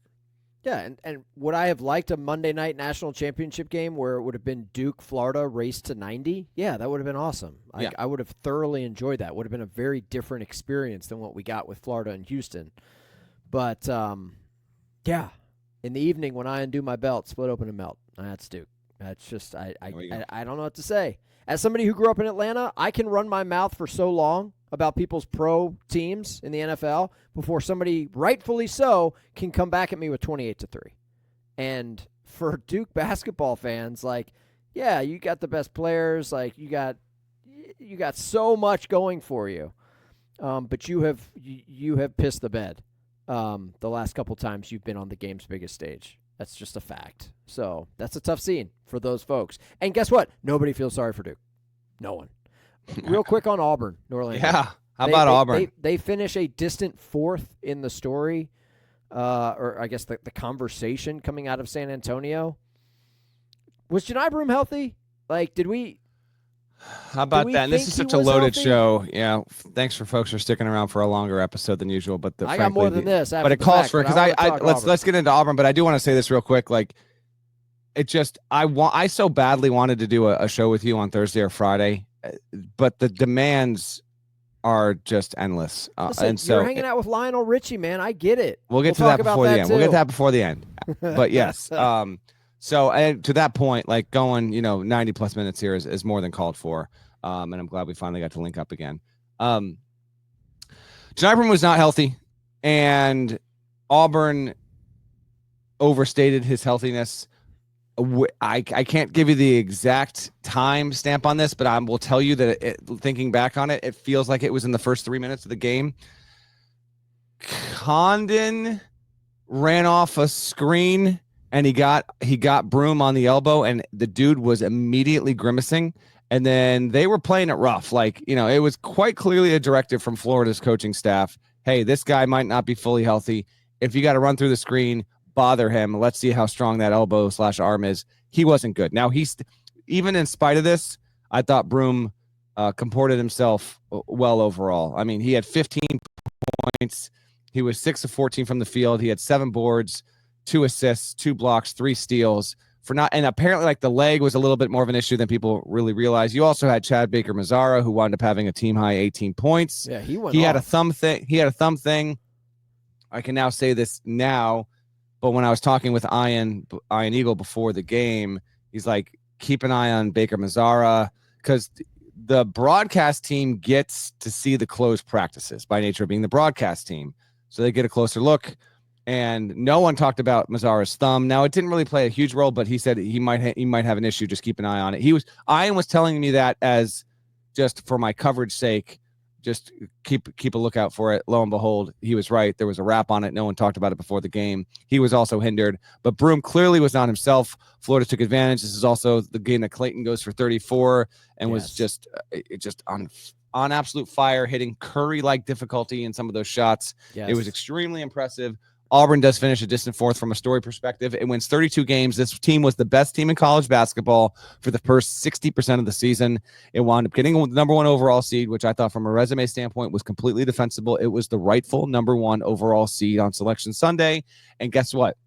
Yeah, and would I have liked a Monday night national championship game where it would have been Duke, Florida, race to 90? Yeah, that would have been awesome. I would have thoroughly enjoyed that. Would have been a very different experience than what we got with Florida and Houston. But, yeah, in the evening when I undo my belt, split open and melt. That's Duke. That's just, I don't know what to say. As somebody who grew up in Atlanta, I can run my mouth for so long about people's pro teams in the NFL before somebody, rightfully so, can come back at me with 28-3. And for Duke basketball fans, like, yeah, you got the best players, like you got so much going for you, but you have pissed the bed the last couple times you've been on the game's biggest stage. That's just a fact. So that's a tough scene for those folks. And guess what? Nobody feels sorry for Duke. No one. Real quick on Auburn, Norlander. Yeah. How about Auburn? They finish a distant 4th in the story, or I guess the conversation coming out of San Antonio. Was Janai Broome healthy? Like, did we? How about that? And this is such a loaded show. Yeah. Thanks for folks for sticking around for a longer episode than usual. But I got more than this. But it calls for it because let's get into Auburn. But I do want to say this real quick. Like, it just I so badly wanted to do a show with you on Thursday or Friday, but the demands are just endless. Listen, and so you're hanging out with Lionel Richie, man. I get it. We'll get to that before the end. We'll get to that before the end. But yes. So and to that point, like going, 90 plus minutes here is more than called for. And I'm glad we finally got to link up again. Janai Broome was not healthy, and Auburn overstated his healthiness. I can't give you the exact time stamp on this, but I will tell you that thinking back on it, it feels like it was in the first 3 minutes of the game. Condon ran off a screen and he got Broome on the elbow, and the dude was immediately grimacing. And then they were playing it rough. Like, it was quite clearly a directive from Florida's coaching staff. Hey, this guy might not be fully healthy. If you got to run through the screen, bother him. Let's see how strong that elbow/arm is. He wasn't good. Now, even in spite of this, I thought Broome comported himself well overall. I mean, he had 15 points. He was 6 of 14 from the field. He had 7 boards, 2 assists, 2 blocks, 3 steals. And apparently, like, the leg was a little bit more of an issue than people really realize. You also had Chad Baker-Mazara, who wound up having a team-high 18 points. Yeah, he had a thumb thing. I can now say this now, but when I was talking with Ian Eagle before the game, he's like, keep an eye on Baker-Mazara, because the broadcast team gets to see the closed practices by nature of being the broadcast team. So they get a closer look. And no one talked about Mazzara's thumb. Now, it didn't really play a huge role, but he said he might have an issue. Just keep an eye on it. Ian was telling me that as just for my coverage sake, just keep a lookout for it. Lo and behold, he was right. There was a wrap on it. No one talked about it before the game. He was also hindered, but Broome clearly was not himself. Florida took advantage. This is also the game that Clayton goes for 34 and was just on absolute fire, hitting Curry-like difficulty in some of those shots. It was extremely impressive. Auburn does finish a distant fourth from a story perspective. It wins 32 games. This team was the best team in college basketball for the first 60% of the season. It wound up getting the number one overall seed, which I thought from a resume standpoint was completely defensible. It was the rightful number one overall seed on Selection Sunday. And guess what?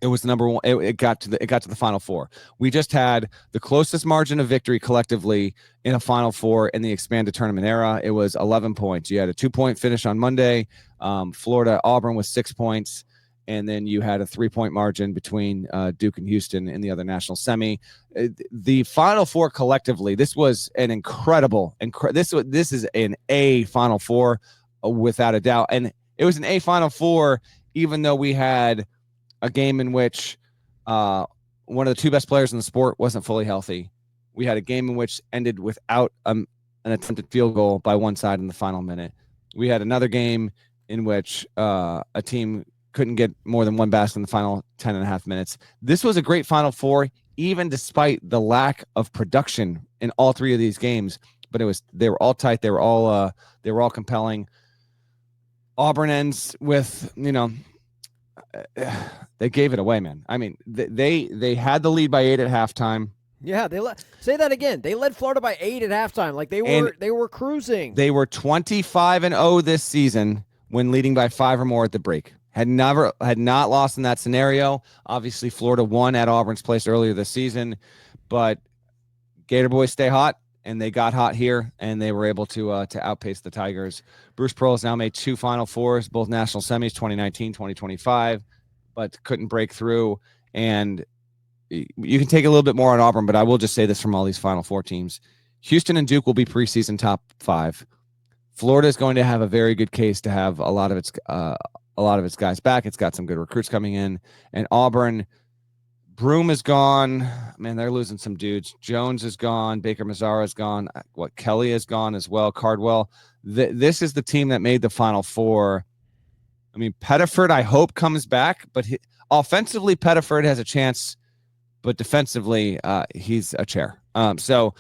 It was the number one. It got to the Final Four. We just had the closest margin of victory collectively in a Final Four in the expanded tournament era. It was 11 points. You had a 2-point finish on Monday. Florida Auburn was 6 points, and then you had a 3-point margin between Duke and Houston in the other national semi. The Final Four collectively, this was an incredible. This is an A Final Four without a doubt, and it was an A Final Four even though we had a game in which one of the two best players in the sport wasn't fully healthy. We had a game in which ended without an attempted field goal by one side in the final minute. We had another game in which a team couldn't get more than one basket in the final 10 and a half minutes. This was a great Final Four, even despite the lack of production in all three of these games. But they were all tight. They were all compelling. Auburn ends with, they gave it away, man. I mean, they had the lead by 8 at halftime. Yeah, say that again. They led Florida by 8 at halftime. Like they were cruising. They were 25-0 this season when leading by 5 or more at the break. Had not lost in that scenario. Obviously, Florida won at Auburn's place earlier this season, but Gator boys stay hot, and they got hot here, and they were able to outpace the Tigers. Bruce Pearl has now made 2 Final Fours, both national semis, 2019, 2025, but couldn't break through. And you can take a little bit more on Auburn, but I will just say this from all these Final Four teams. Houston and Duke will be preseason top 5. Florida is going to have a very good case to have a lot of its guys back. It's got some good recruits coming in. And Auburn, Broome is gone. Man, they're losing some dudes. Jones is gone. Baker Mazzara is gone. Kelly is gone as well. Cardwell. This is the team that made the Final Four. I mean, Pettiford, I hope, comes back. But offensively, Pettiford has a chance. But defensively, he's a chair. So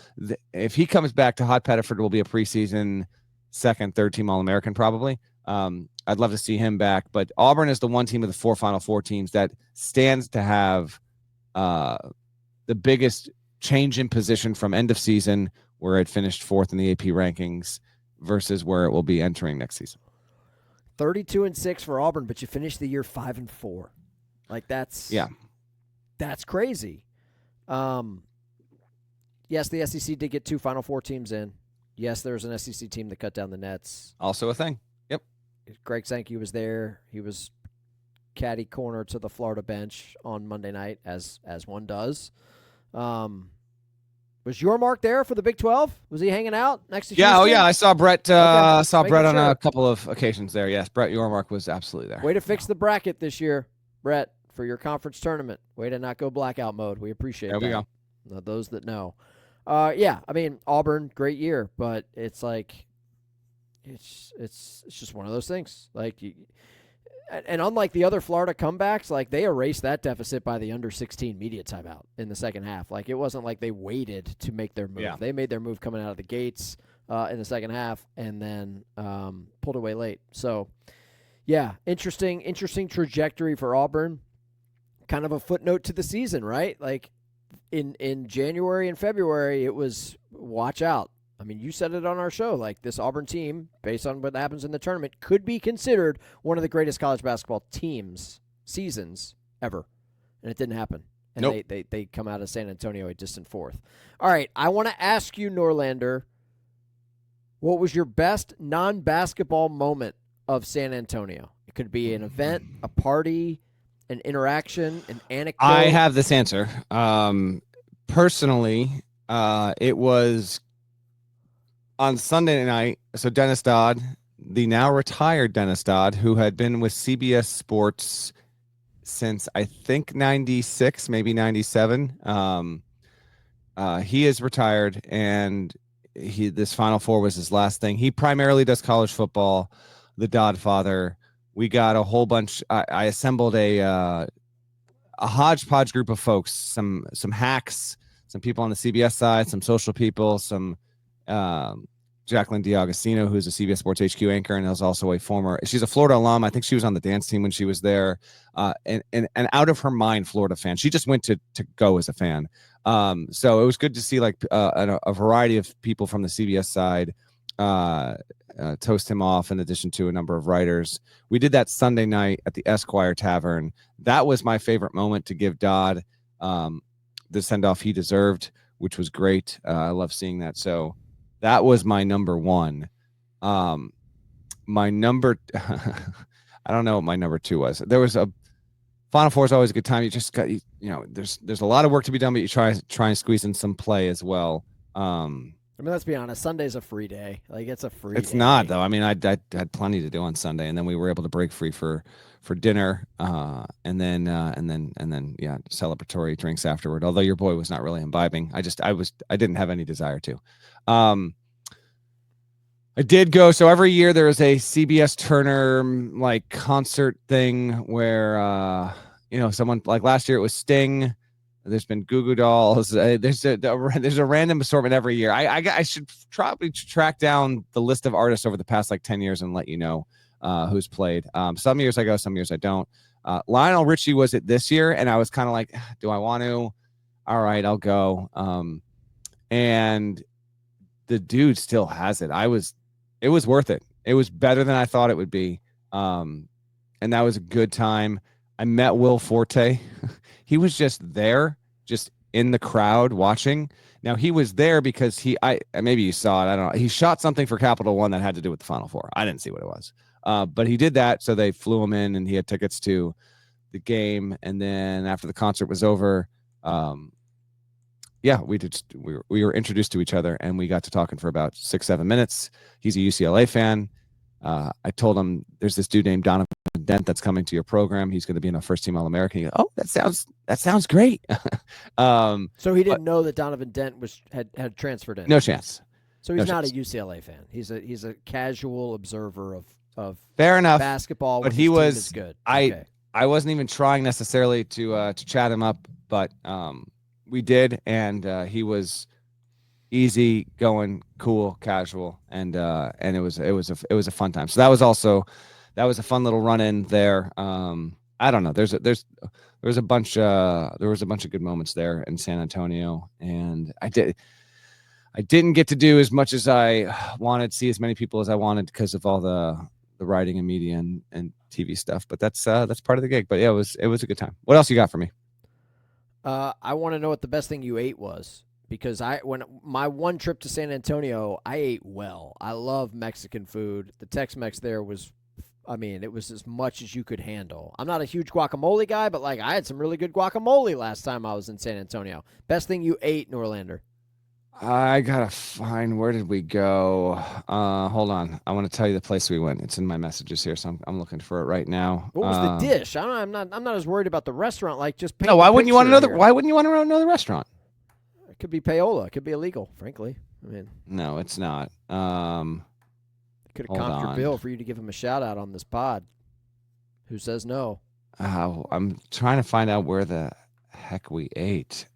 if he comes back, Hot Pettiford will be a preseason second, third team All-American probably. I'd love to see him back. But Auburn is the one team of the 4 Final Four teams that stands to have the biggest change in position from end of season, where it finished 4th in the AP rankings, versus where it will be entering next season. 32-6 for Auburn, but you finished the year 5-4. Like that's crazy. Yes, the SEC did get 2 Final Four teams in. Yes, there was an SEC team that cut down the nets. Also a thing. Yep. Greg Sankey was there. He was caddy corner to the Florida bench on Monday night, as one does. Was your Mark there for the Big 12? Was he hanging out next to Houston? Yeah, I saw Brett. Brett on sure. A couple of occasions there. Yes, Brett Yormark was absolutely there. Way to fix the bracket this year, Brett, for your conference tournament. Way to not go blackout mode. We appreciate that. There we go. Those that know. Yeah, I mean, Auburn, great year, but it's like it's just one of those things. Like, and unlike the other Florida comebacks, like they erased that deficit by the under 16 media timeout in the second half. Like it wasn't like they waited to make their move. Yeah. They made their move coming out of the gates in the second half, and then pulled away late. So, yeah, interesting trajectory for Auburn. Kind of a footnote to the season, right? Like in January and February, it was watch out. I mean, you said it on our show, like this Auburn team, based on what happens in the tournament, could be considered one of the greatest college basketball seasons ever. And it didn't happen. And nope. they come out of San Antonio a distant 4th. All right, I want to ask you, Norlander, what was your best non-basketball moment of San Antonio? It could be an event, a party, an interaction, an anecdote. I have this answer. Personally, it was on Sunday night. So Dennis Dodd, the now retired Dennis Dodd, who had been with CBS Sports since I think 96, maybe 97. He is retired, and this Final Four was his last thing. He primarily does college football. The Dodfather. We got a whole bunch. I assembled a hodgepodge group of folks. Some hacks, some people on the CBS side, some social people, some Jacqueline D'Agostino, who's a CBS Sports HQ anchor and is also she's a Florida alum. I think she was on the dance team when she was there, and out of her mind Florida fan. She just went to go as a fan. So it was good to see like a variety of people from the CBS side toast him off, in addition to a number of writers. We did that Sunday night at the Esquire Tavern. That was my favorite moment, to give Dodd the send-off he deserved, which was great. I love seeing that. So that was my number one. My number, I don't know what my number two was. There was a Final Four is always a good time. You just got, there's a lot of work to be done, but you try and squeeze in some play as well. I mean, let's be honest. Sunday's a free day. Like, it's a free. It's day. not, though. I mean, I had plenty to do on Sunday, and then we were able to break free for dinner, and then celebratory drinks afterward. Although your boy was not really imbibing, I didn't have any desire to. I did go. So every year there is a CBS Turner like concert thing where someone, like last year it was Sting. There's been Goo Goo Dolls. There's a random assortment every year. I should probably track down the list of artists over the past like 10 years and let you know who's played. Some years I go, some years I don't. Lionel Richie was it this year, and I was kind of like, do I want to? All right, I'll go. And the dude still has it. It was worth it. It was better than I thought it would be. And that was a good time. I met Will Forte. He was just there, just in the crowd watching. Now, he was there because maybe you saw it. I don't know. He shot something for Capital One that had to do with the Final Four. I didn't see what it was. But he did that. So they flew him in, and he had tickets to the game. And then after the concert was over, we were introduced to each other, and we got to talking for about 6-7 minutes. He's a UCLA fan. I told him there's this dude named Donovan Dent that's coming to your program. He's going to be in a first team All-American. He goes, oh, that sounds great. So he didn't know that Donovan Dent had transferred in. No chance. So he's not a UCLA fan. He's a casual observer of fair enough basketball. But he was good. I wasn't even trying necessarily to chat him up, but we did, and he was easy going, cool, casual, and it was a fun time. So that was a fun little run in there. I don't know. There was a bunch of good moments there in San Antonio, and I didn't get to do as much as I wanted, see as many people as I wanted because of all the writing and media and TV stuff. But that's part of the gig. But yeah, it was a good time. What else you got for me? I want to know what the best thing you ate was, because when my one trip to San Antonio, I ate well. I love Mexican food. The Tex-Mex there was, it was as much as you could handle. I'm not a huge guacamole guy, but like I had some really good guacamole last time I was in San Antonio. Best thing you ate, Norlander? I gotta find, where did we go? Hold on. I want to tell you the place we went. It's in my messages here, so I'm looking for it right now. What was the dish? I'm not as worried about the restaurant. Like, just paint why wouldn't you want to know here. Why wouldn't you want to know the restaurant? It could be payola. It could be illegal, frankly. No, it's not. Could have comped your bill for you to give him a shout out on this pod. Who says no? I'm trying to find out where the heck we ate.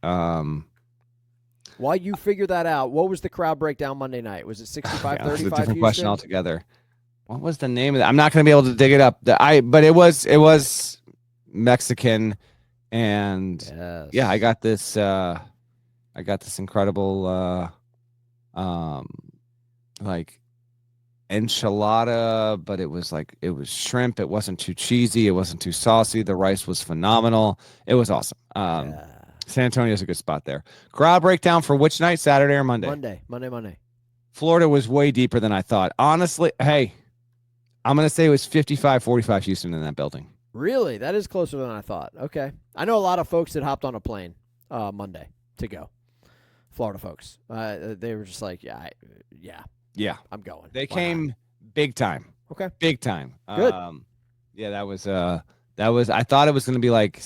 While you figure that out, what was the crowd breakdown Monday night? Was it 65-35? That's a different question altogether. What was the name of that? I'm not going to be able to dig it up. But it was Mexican, and yes. Yeah, I got this incredible like enchilada, but it was shrimp. It wasn't too cheesy. It wasn't too saucy. The rice was phenomenal. It was awesome. San Antonio's a good spot there. Crowd breakdown for which night? Saturday or Monday? Monday. Florida was way deeper than I thought. Honestly, hey, I'm going to say it was 55-45 Houston in that building. Really? That is closer than I thought. Okay. I know a lot of folks that hopped on a plane Monday to go. Florida folks. They were just like, yeah, I'm going. They came big time. Okay. Big time. Good. Yeah, that was I thought it was going to be like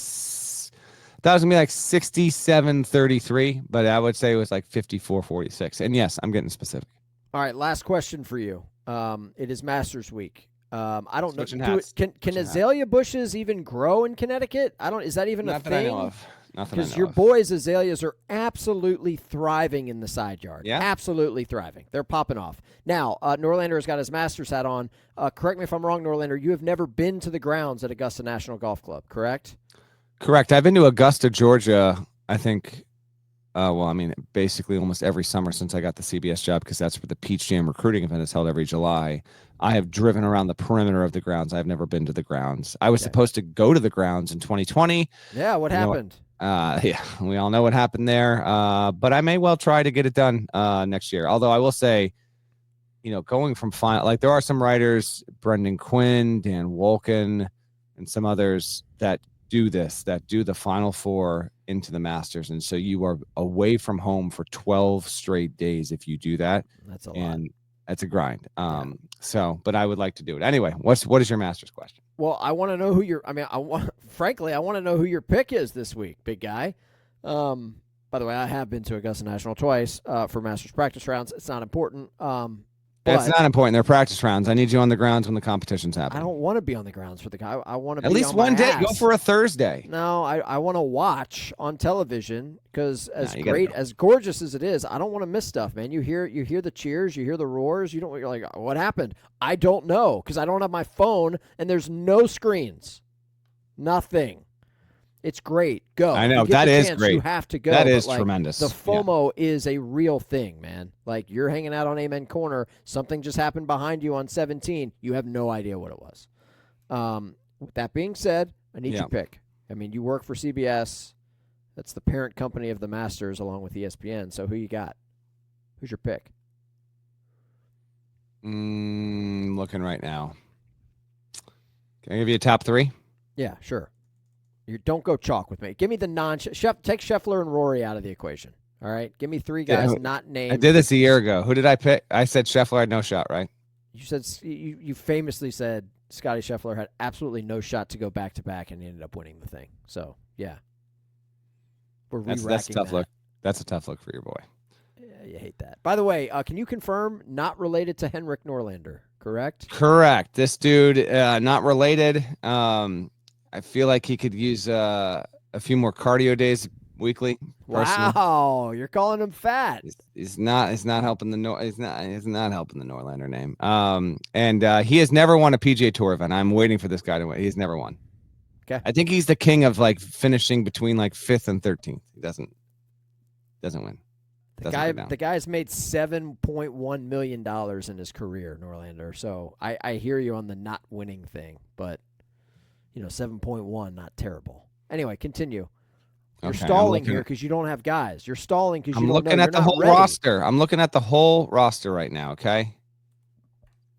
That was going to be like 67-33, but I would say it was like 54-46. And yes, I'm getting specific. All right, last question for you. It is Masters Week. I don't Switching know. hats. Can azalea bushes even grow in Connecticut? Is that even Not a that I thing? know of. Because your boys' azaleas are absolutely thriving in the side yard. Yeah? Absolutely thriving. They're popping off. Now, Norlander has got his Masters hat on. Correct me if I'm wrong, Norlander. You have never been to the grounds at Augusta National Golf Club, correct? Correct. I've been to Augusta, Georgia, I think, basically almost every summer since I got the CBS job, because that's where the Peach Jam recruiting event is held every July. I have driven around the perimeter of the grounds. I've never been to the grounds. I was supposed to go to the grounds in 2020. Yeah, what happened? Yeah, we all know what happened there. But I may well try to get it done next year. Although I will say, going from there are some writers, Brendan Quinn, Dan Wolken, and some others that do the Final Four into the Masters. And so you are away from home for 12 straight days if you do that. That's a lot. And that's a grind. But I would like to do it. Anyway, what is your Masters question? Well, I want to know who I want to know who your pick is this week, big guy. By the way, I have been to Augusta National twice for Masters practice rounds. It's not important. It's not important. They're practice rounds. I need you on the grounds when the competition's happening. I don't want to be on the grounds for the guy. I want to at least one day. Go for a Thursday. No, I want to watch on television because as gorgeous as it is, I don't want to miss stuff, man. You hear the cheers, you hear the roars. You're like, what happened? I don't know because I don't have my phone and there's no screens, nothing. It's great. Go. I know. That is great. You have to go. That is tremendous. The FOMO is a real thing, man. Like, you're hanging out on Amen Corner. Something just happened behind you on 17. You have no idea what it was. That being said, I need your pick. I mean, you work for CBS. That's the parent company of the Masters along with ESPN. So who you got? Who's your pick? Looking right now. Can I give you a top three? Yeah, sure. Don't go chalk with me. Give me the take Scheffler and Rory out of the equation. All right? Give me three guys not named. I did this a year ago. Who did I pick? I said Scheffler had no shot, right? You said you famously said Scotty Scheffler had absolutely no shot to go back-to-back, and he ended up winning the thing. So, yeah. That's a tough look. That's a tough look for your boy. Yeah, you hate that. By the way, can you confirm not related to Henrik Norlander, correct? Correct. This dude, not related. I feel like he could use a few more cardio days weekly. Personally. Wow, you're calling him fat. He's not helping he's not helping the Norlander name. And he has never won a PGA Tour event. I'm waiting for this guy to win. He's never won. Okay. I think he's the king of like finishing between like 5th and 13th. He doesn't win. The guy's made $7.1 million in his career, Norlander. So I hear you on the not winning thing, but 7.1, not terrible. Anyway, continue. You're stalling here because you don't have guys. You're stalling because you don't know. I'm looking at the whole roster. I'm looking at the whole roster right now, okay?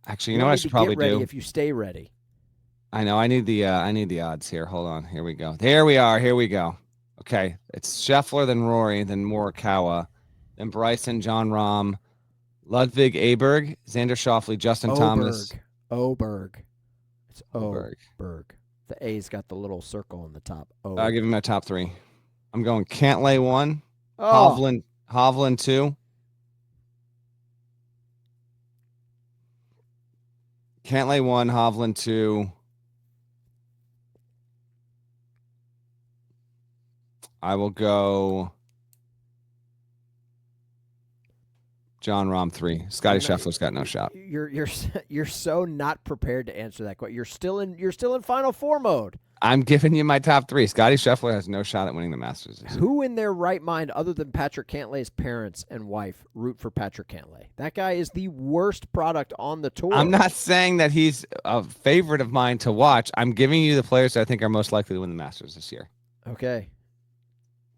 Actually, you know what I should probably do? If you stay ready. I know. I need the odds here. Hold on. Here we go. There we are. Here we go. Okay. It's Scheffler, then Rory, then Morikawa, then Bryson, John Rahm, Ludwig Aberg, Xander Schauffele, Justin Thomas. Oberg. It's Oberg. The A's got the little circle on the top. I'll give him my top three. I'm going Cantlay 1, Hovland 2, Cantlay 1, Hovland 2. I will go John Rahm 3. Scotty Scheffler's got no shot. You're so not prepared to answer that question. You're still in Final Four mode. I'm giving you my top three. Scotty Scheffler has no shot at winning the Masters. Who in their right mind, other than Patrick Cantlay's parents and wife, root for Patrick Cantlay? That guy is the worst product on the tour. I'm not saying that he's a favorite of mine to watch. I'm giving you the players that I think are most likely to win the Masters this year. Okay.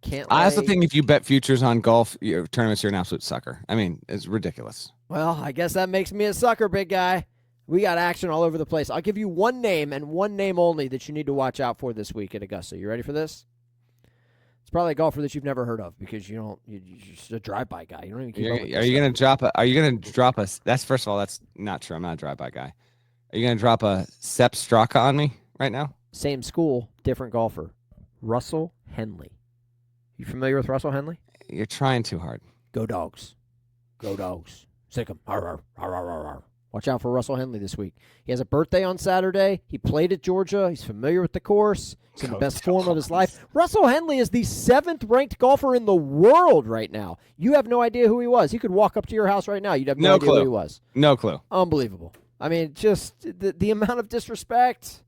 Cantlay. I also think if you bet futures on golf tournaments, you're an absolute sucker. I mean, it's ridiculous. Well, I guess that makes me a sucker, big guy. We got action all over the place. I'll give you one name and one name only that you need to watch out for this week at Augusta. You ready for this? It's probably a golfer that you've never heard of because you're just a drive-by guy. You don't even keep up with Are you going to drop a that's first of all, that's not true. I'm not a drive-by guy. Are you going to drop a Sepp Straka on me right now? Same school, different golfer. Russell Henley. You familiar with Russell Henley? You're trying too hard. Go Dogs. Go Dogs. Sick 'em. Watch out for Russell Henley this week. He has a birthday on Saturday. He played at Georgia. He's familiar with the course. He's in the best form of his life. Russell Henley is the 7th-ranked golfer in the world right now. You have no idea who he was. He could walk up to your house right now. You'd have no idea who he was. No clue. Unbelievable. I mean, just the amount of disrespect,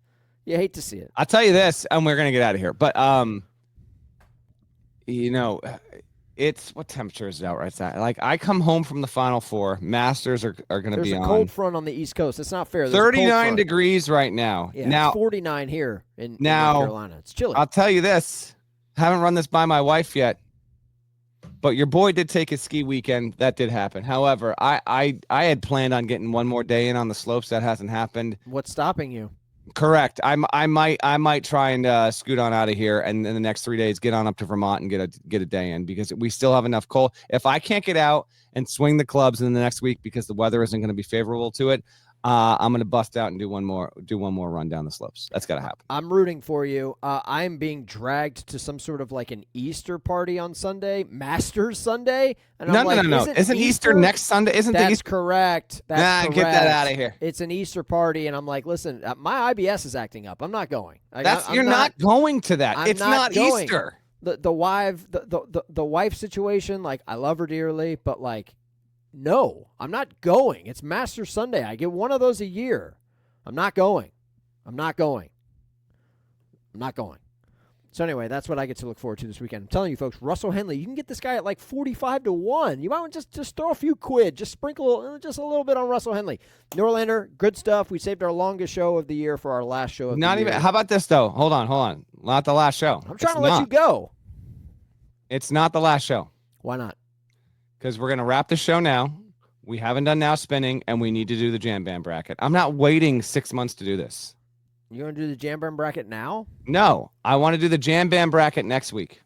you hate to see it. I'll tell you this, and we're going to get out of here. But, it's what temperature is it out right now? Like, I come home from the Final Four. Masters are going to be on. There's a cold front on the East Coast. It's not fair. There's 39 degrees right now. Yeah, now, it's 49 here in North Carolina. It's chilly. I'll tell you this. Haven't run this by my wife yet, but your boy did take his ski weekend. That did happen. However, I had planned on getting one more day in on the slopes. That hasn't happened. What's stopping you? Correct. I might try and scoot on out of here, and in the next 3 days get on up to Vermont and get a day in, because we still have enough cold. If I can't get out and swing the clubs in the next week because the weather isn't going to be favorable to it, I'm going to bust out and do one more run down the slopes. That's got to happen. I'm rooting for you. I'm being dragged to some sort of like an Easter party on Sunday, Masters Sunday. And No. Isn't Easter next Sunday? That's correct. That's correct. Get that out of here. It's an Easter party, and I'm like, listen, my IBS is acting up. I'm not going. You're not going to that. It's not going. Easter. The wife situation, like, I love her dearly, but like, no, I'm not going. It's Master Sunday. I get one of those a year. I'm not going. So anyway, that's what I get to look forward to this weekend. I'm telling you, folks, Russell Henley, you can get this guy at like 45 to 1. You might want to just throw a few quid, just sprinkle just a little bit on Russell Henley. Norlander, good stuff. We saved our longest show of the year for our last show of the year. How about this, though? Hold on. Not the last show. I'm trying to let you go. It's not the last show. Why not? Because we're going to wrap the show now. We haven't done Now Spinning, and we need to do the Jam Band bracket. I'm not waiting 6 months to do this. You want to do the Jam Band bracket now? No, I want to do the Jam Band bracket next week.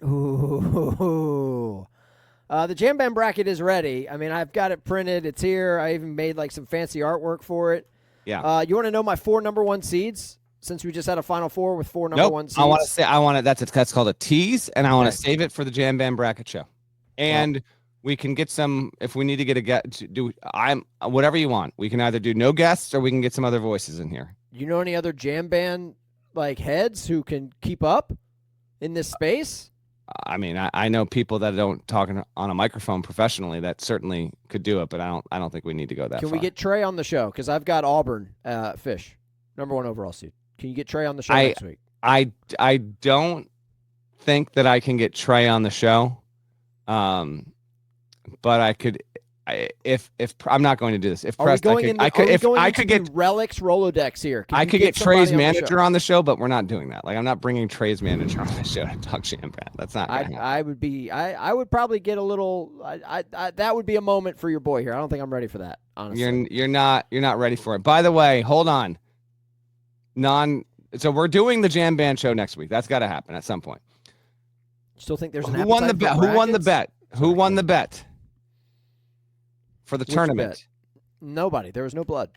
Ooh. The Jam Band bracket is ready. I mean, I've got it printed. It's here. I even made like some fancy artwork for it. Yeah. You want to know my 4 number 1 seeds? Since we just had a Final Four with 4 number 1 seeds. I want to. That's called a tease, and I want to save it for the Jam Band bracket show. And we can get some, if we need to whatever you want. We can either do no guests or we can get some other voices in here. You know any other Jam Band like heads who can keep up in this space? I mean, I know people that don't talk on a microphone professionally that certainly could do it, but I don't think we need to go that far. Can we get Trey on the show? Because I've got Auburn Fish, number 1 overall seed. Can you get Trey on the show next week? I don't think that I can get Trey on the show. But I could, if I'm not going to do this. If pressed, I could get Relics Rolodex here. I could get Trey's manager on the show, but we're not doing that. Like, I'm not bringing Trey's manager on the show to talk Jam Band. That's not. I would probably get a little. That would be a moment for your boy here. I don't think I'm ready for that. Honestly, you're not ready for it. By the way, hold on. So we're doing the Jam Band show next week. That's got to happen at some point. Still think there's an Who won the bet? Who won the bet? Who won the bet for the tournament? Nobody. There was no blood.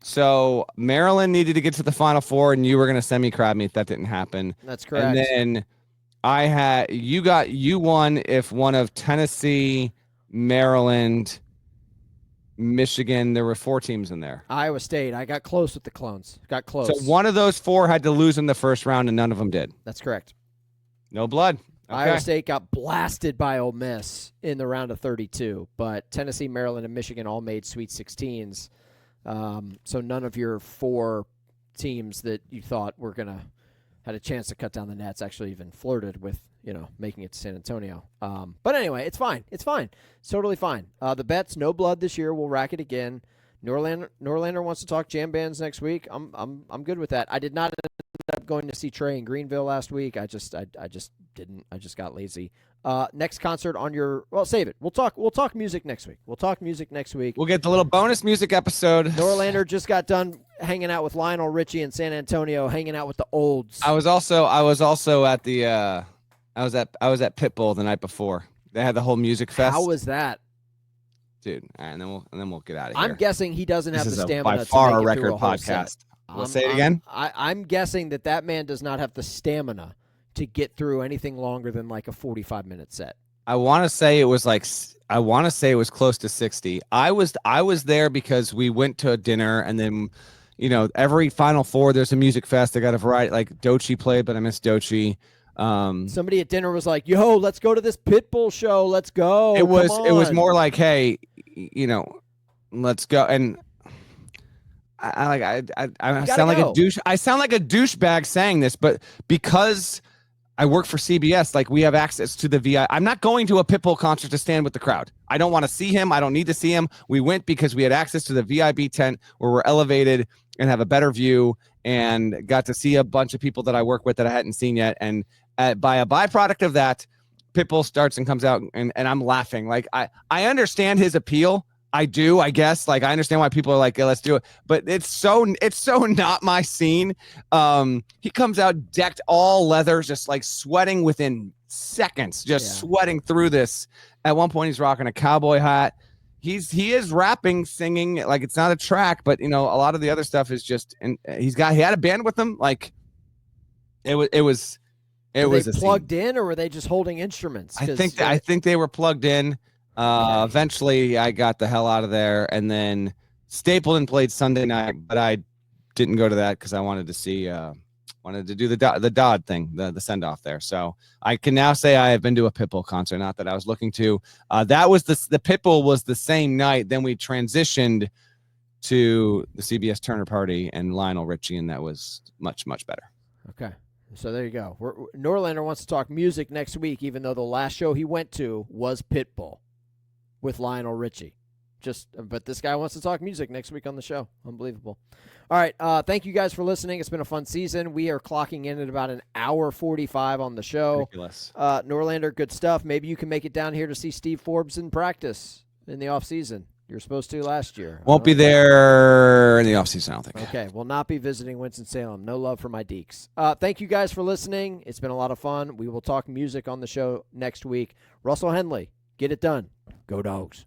So Maryland needed to get to the Final Four, and you were going to semi-crab me if that didn't happen. That's correct. And then you won if one of Tennessee, Maryland, Michigan. There were 4 teams in there. Iowa State. I got close with the clones. Got close. So one of those 4 had to lose in the first round, and none of them did. That's correct. No blood. Okay. Iowa State got blasted by Ole Miss in the round of 32, but Tennessee, Maryland, and Michigan all made Sweet 16s. So none of your 4 teams that you thought were had a chance to cut down the nets actually even flirted with, making it to San Antonio. But anyway, it's fine. It's fine. It's totally fine. The bets, no blood this year. We'll rack it again. Norlander wants to talk Jam Bands next week. I'm good with that. I did not end up going to see Trey in Greenville last week. I just didn't. I just got lazy. Next concert on your save it. We'll talk music next week. We'll get the little bonus music episode. Norlander just got done hanging out with Lionel Richie in San Antonio, hanging out with the olds. I was also at the I was at Pitbull the night before. They had the whole music fest. How was that? Dude, and then we'll get out of here. I'm guessing he doesn't have the stamina by to far make a it record through a whole podcast. set. We'll say it again. I'm guessing that man does not have the stamina to get through anything longer than like a 45-minute set. I want to say it was close to 60. I was there because we went to a dinner, and then, every Final Four there's a music fest. They got a variety, like Doechii played, but I missed Doechii. Somebody at dinner was like, "Yo, let's go to this Pitbull show. Let's go." It was more like, "Hey, let's go." And I sound like a douche. I sound like a douchebag saying this, but because I work for CBS, like, we have access to the VI. I'm not going to a Pitbull concert to stand with the crowd. I don't want to see him. I don't need to see him. We went because we had access to the VIB tent where we're elevated and have a better view, and got to see a bunch of people that I work with that I hadn't seen yet. And by a byproduct of that, Pitbull starts and comes out, and I'm laughing. Like, I understand his appeal. I do, I guess. Like, I understand why people are like, "Yeah, let's do it." But it's so not my scene. He comes out decked all leather, just like sweating within seconds, sweating through this. At one point, he's rocking a cowboy hat. He is rapping, singing, like it's not a track, but a lot of the other stuff is just. And he had a band with him. Like, it was. It was plugged in, or were they just holding instruments? I think they were plugged in. Eventually I got the hell out of there, and then Stapleton played Sunday night, but I didn't go to that because I wanted to see, wanted to do the Dodd thing, the send off there. So I can now say I have been to a Pitbull concert, not that I was looking to. That was the Pitbull was the same night. Then we transitioned to the CBS Turner Party and Lionel Richie, and that was much, much better. Okay. So there you go. Norlander wants to talk music next week, even though the last show he went to was Pitbull with Lionel Richie. But this guy wants to talk music next week on the show. Unbelievable. All right. Thank you guys for listening. It's been a fun season. We are clocking in at about an hour 45 on the show. Ridiculous. Norlander, good stuff. Maybe you can make it down here to see Steve Forbes in practice in the off season. You were supposed to last year. Won't be there in the offseason, I don't think. Okay, will not be visiting Winston-Salem. No love for my Deeks. Thank you guys for listening. It's been a lot of fun. We will talk music on the show next week. Russell Henley, get it done. Go Dogs.